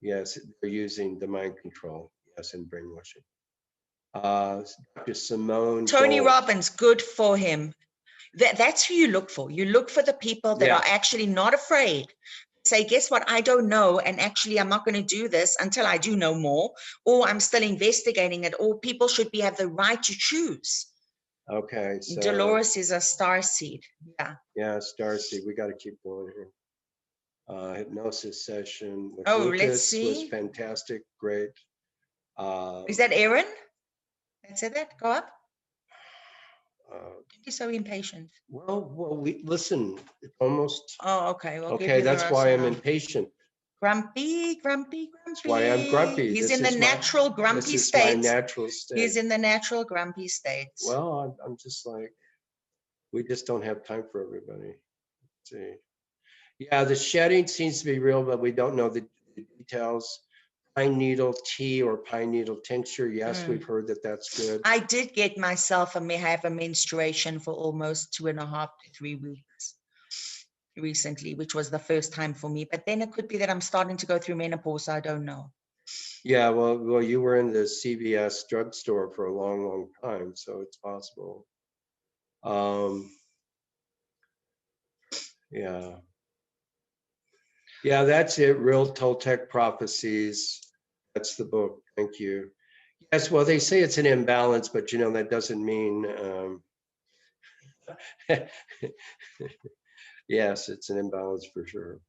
Yes, they're using the mind control. Yes, and brainwashing. Dr. Simone. Tony Gold. Robbins, good for him. That's who you look for. You look for the people that Yeah. are actually not afraid. Say, guess what? I don't know. And actually, I'm not going to do this until I do know more, or I'm still investigating it, or people should have the right to choose. Okay. So, Dolores is a star seed. Yeah. yeah, Starseed, we got to keep going here. Hypnosis session with Oh, let's Lucas was see. fantastic. Great. Is that Aaron? That's it. Go up. Don't You're so impatient. well, we listen. It's almost Oh, okay. We'll give okay. you the That's why I'm RASA now. impatient. Grumpy. Why I'm grumpy. He's This in the is my- natural grumpy This is my state. natural state. He's in the natural grumpy state. Well, I'm just like, we just don't have time for everybody. Let's see. Yeah, the shedding seems to be real, but we don't know the details. Pine needle tea or pine needle tincture. Yes, we've heard that that's good. I did get myself have a menstruation for almost 2.5 to 3 weeks recently, which was the first time for me. But then it could be that I'm starting to go through menopause. I don't know. Yeah, well, you were in the CVS drugstore for a long, long time, so it's possible. Yeah. Yeah, that's it. Real Toltec Prophecies. That's the book. Thank you. Yes, well, they say it's an imbalance, but that doesn't mean. Yes, it's an imbalance for sure.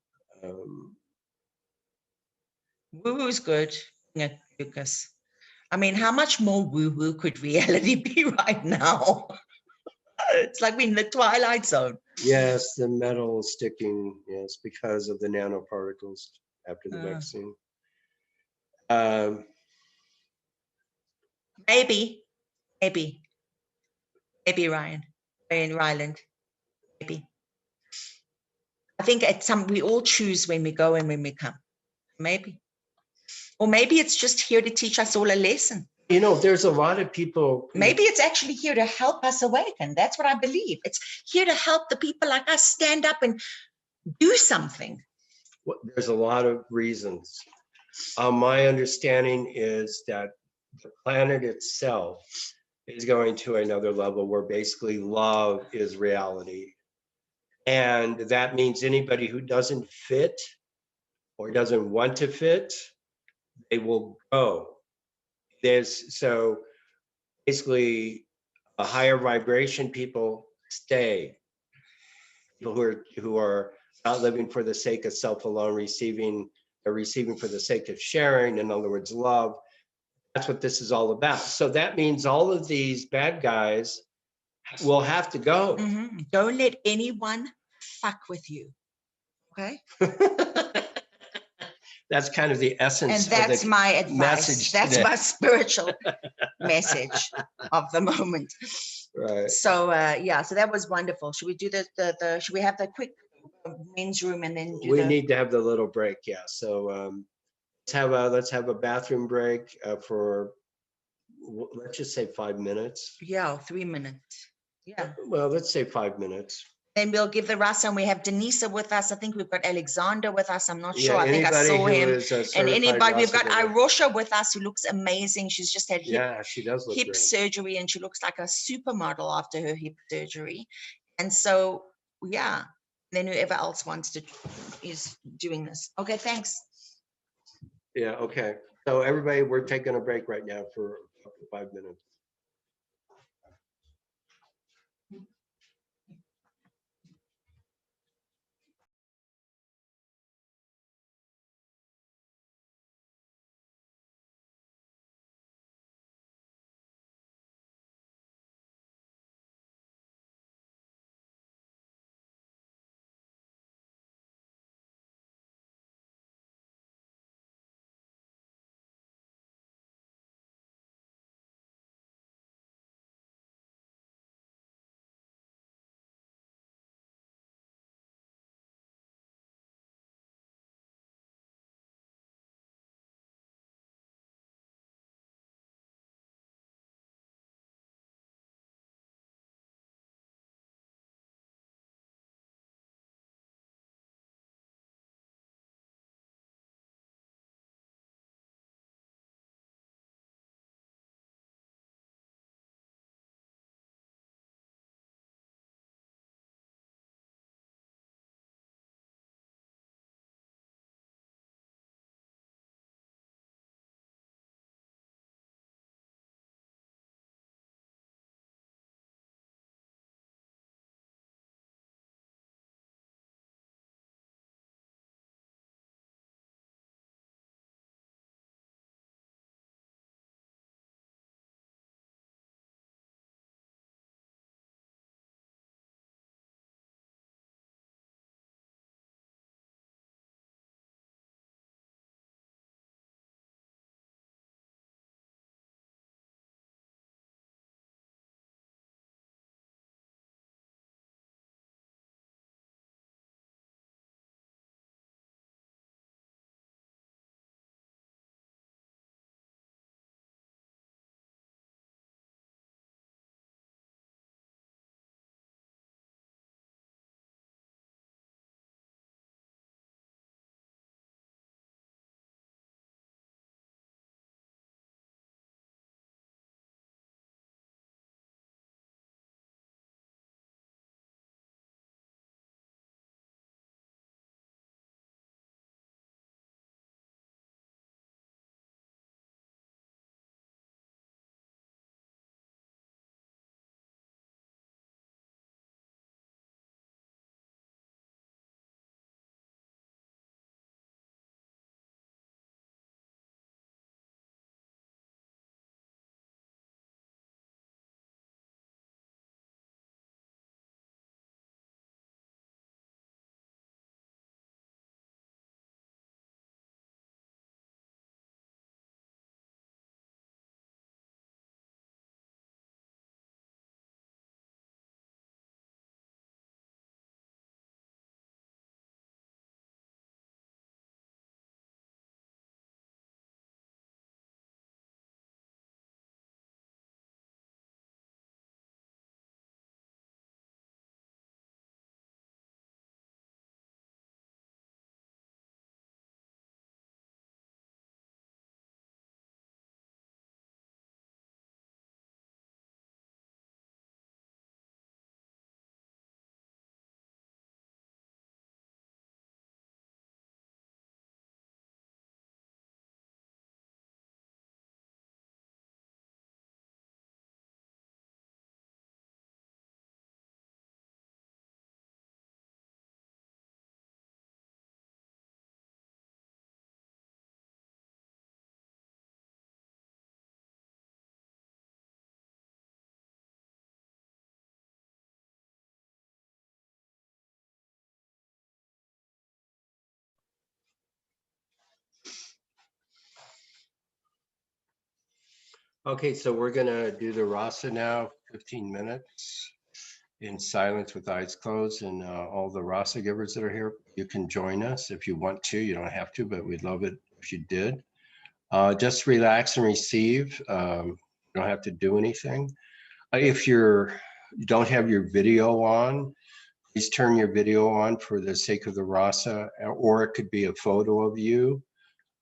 Woo-woo's good, Lucas. I mean, how much more woo-woo could reality be right now? It's like we're in the twilight zone. Yes, the metal sticking, yes, because of the nanoparticles after the vaccine. Maybe, Ryan, Ryland, maybe. I think we all choose when we go and when we come. Maybe. Or maybe it's just here to teach us all a lesson. There's a lot of people. Maybe it's actually here to help us awaken. That's what I believe. It's here to help the people like us stand up and do something. Well, there's a lot of reasons. My understanding is that the planet itself is going to another level where basically love is reality. And that means anybody who doesn't fit or doesn't want to fit, they will go. So basically a higher vibration people stay. People who are not living for the sake of self alone, they're receiving for the sake of sharing, in other words, love. That's what this is all about. So that means all of these bad guys will have to go. Mm-hmm. Don't let anyone fuck with you. Okay? That's kind of the essence. And that's my advice. Message That's today. my spiritual message of the moment. Right. So so that was wonderful. Should we do the should we have the quick men's room and then do We need to have the little break, yeah. So let's have a bathroom break for let's just say 5 minutes. Yeah, 3 minutes. Yeah. Well, let's say 5 minutes. Then we'll give the RASA, and we have Denisa with us. I think we've got Alexander with us. I'm not sure. Yeah, I think I anybody saw who him. is a And certified anybody, we've got RASA member. Irosha with us, who looks amazing. She's just had She does look hip great. surgery, and she looks like a supermodel after her hip surgery. And so, yeah, then whoever else wants to is doing this. Okay, thanks. Yeah, okay. So everybody, we're taking a break right now for 5 minutes. Okay, so we're gonna do the rasa now, 15 minutes in silence with eyes closed, and all the rasa givers that are here, you can join us if you want to. You don't have to, but we'd love it if you did. Just relax and receive. You don't have to do anything. If you don't have your video on, please turn your video on for the sake of the rasa, or it could be a photo of you.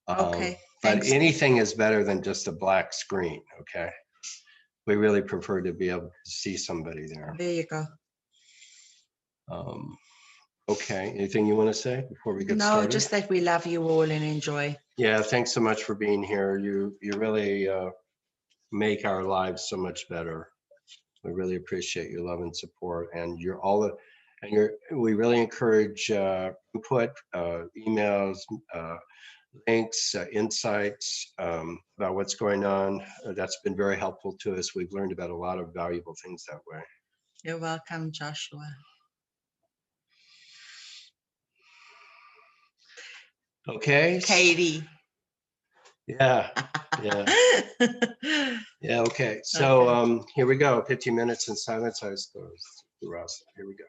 Okay, But thanks. anything is better than just a black screen, okay? We really prefer to be able to see somebody there. There you go. Okay, anything you want to say before we get No, started? just that we love you all and enjoy. Yeah, thanks so much for being here. You really make our lives so much better. We really appreciate your love and support, and we really encourage input, emails, links, insights about what's going on. That's been very helpful to us. We've learned about a lot of valuable things that way. You're welcome, Joshua. Okay. Katie. Yeah. Yeah. Yeah. Okay. So Okay. here we go. 15 minutes in silence. Eyes closed. Rasa. Here we go.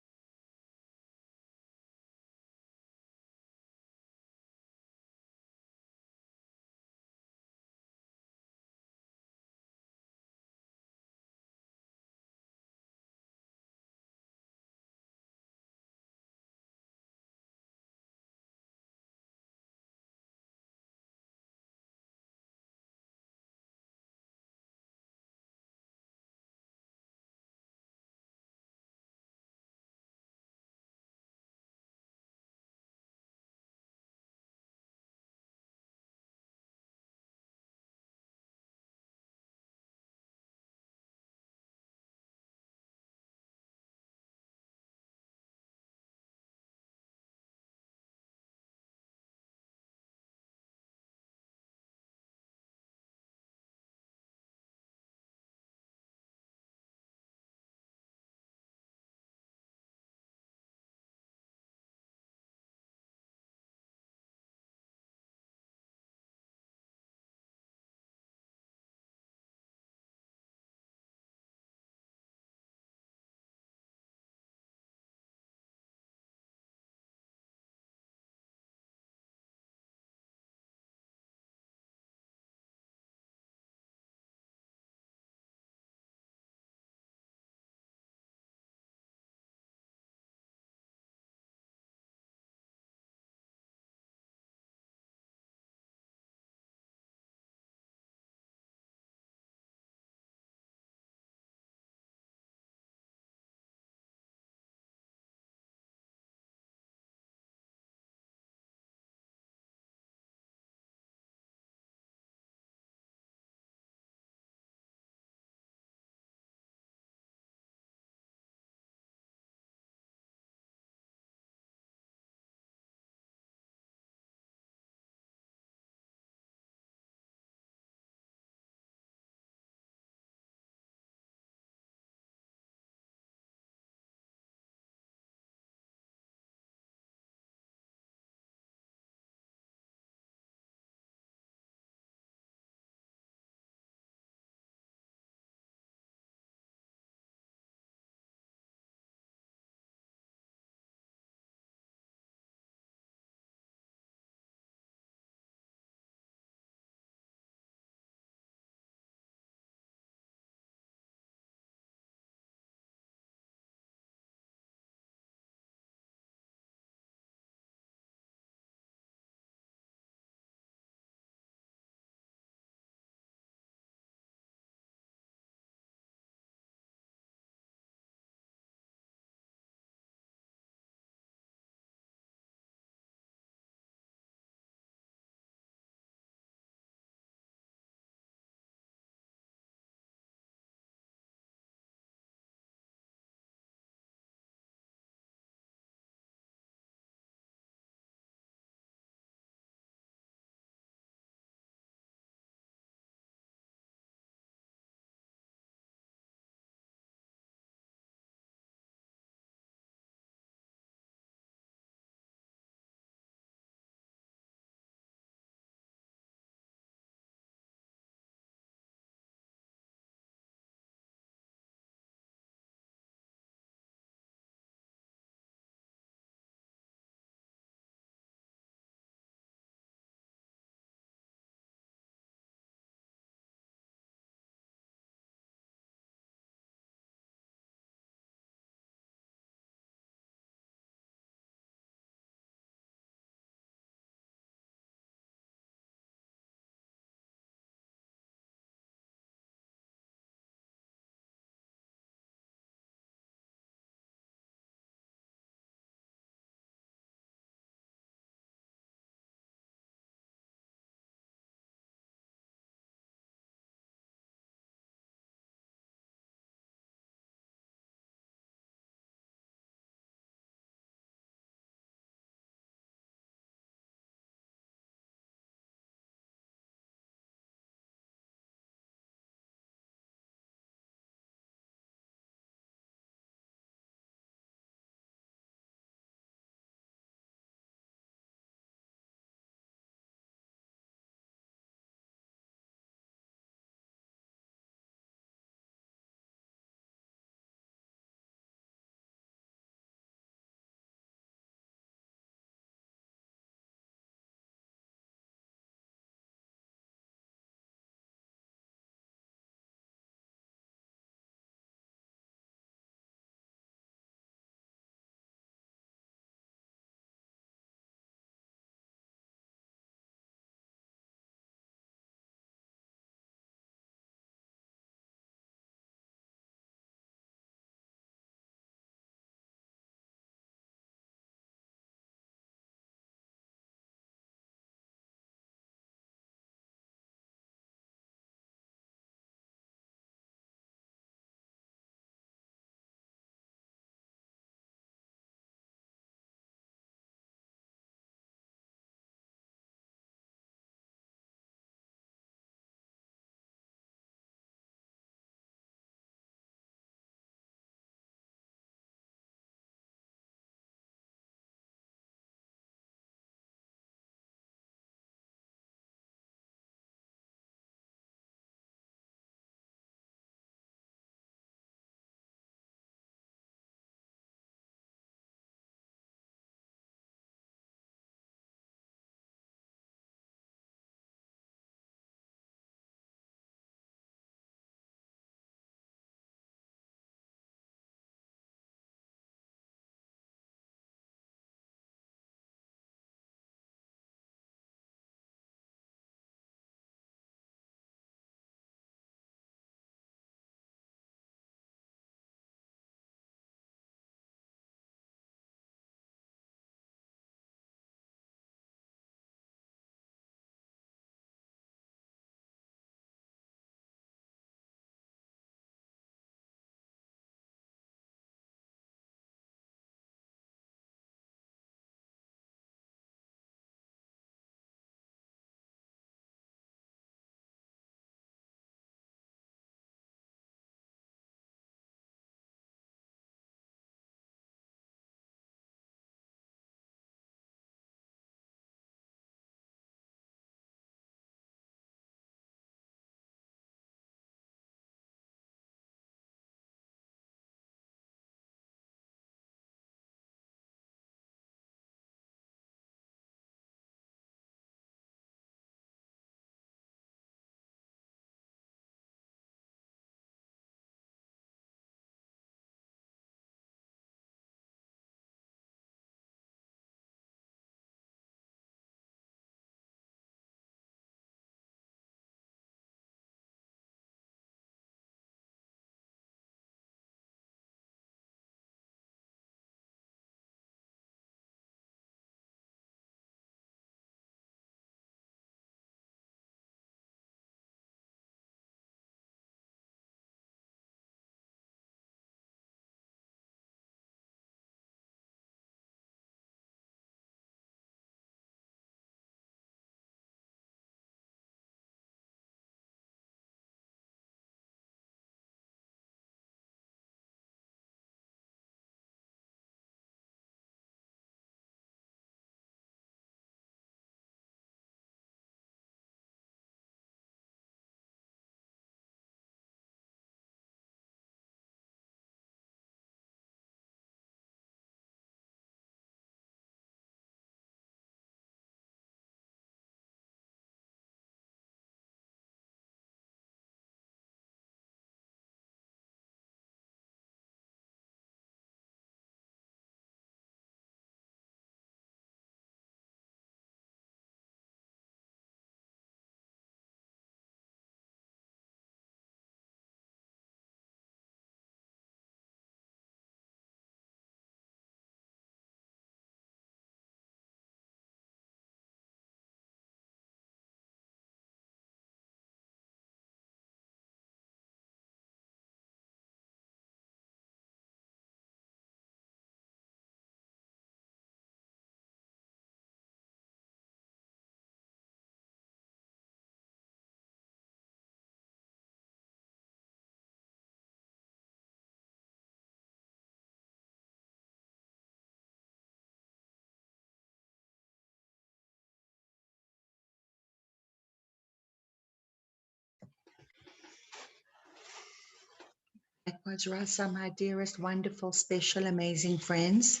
Was Rasa, my dearest, wonderful, special, amazing friends.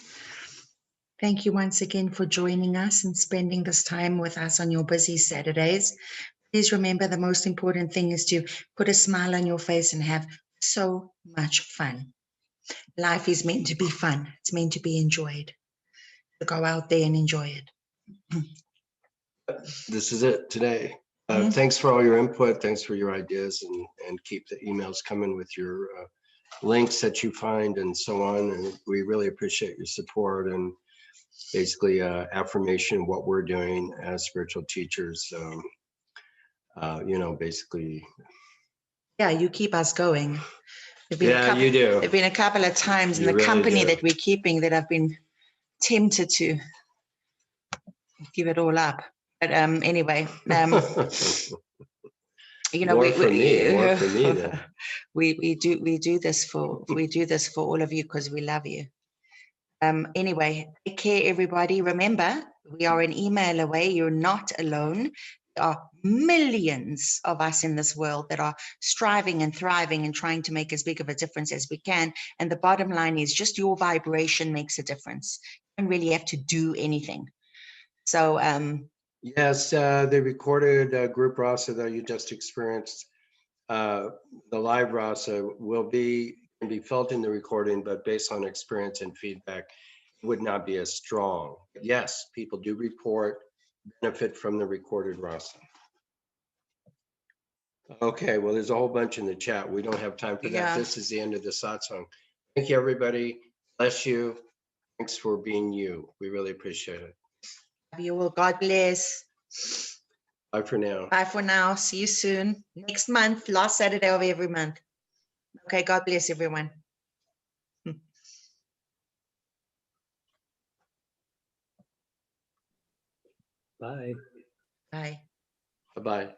Thank you once again for joining us and spending this time with us on your busy Saturdays. Please remember the most important thing is to put a smile on your face and have so much fun. Life is meant to be fun. It's meant to be enjoyed. So go out there and enjoy it. This is it today. Thanks for all your input. Thanks for your ideas, and keep the emails coming with your links that you find and so on. And we really appreciate your support and basically affirmation of what we're doing as spiritual teachers. Basically. Yeah, you keep us going. Yeah, you do. There've been a couple of times in You the really company do. that we're keeping that I've been tempted to give it all up. But anyway, More for me then. we do this for all of you because we love you. Anyway, take care, everybody. Remember, we are an email away. You're not alone. There are millions of us in this world that are striving and thriving and trying to make as big of a difference as we can. And the bottom line is just your vibration makes a difference. You don't really have to do anything. So, yes, the recorded group RASA that you just experienced, the live RASA can be felt in the recording, but based on experience and feedback, it would not be as strong. Yes, people do report benefit from the recorded RASA. Okay, well, there's a whole bunch in the chat. We don't have time for that. Yeah. This is the end of the satsang. Thank you, everybody. Bless you. Thanks for being you. We really appreciate it. love you all. God bless. Bye for now. Bye for now. See you soon. Next month, last Saturday of every month. Okay, God bless everyone. Bye. Bye. Bye-bye.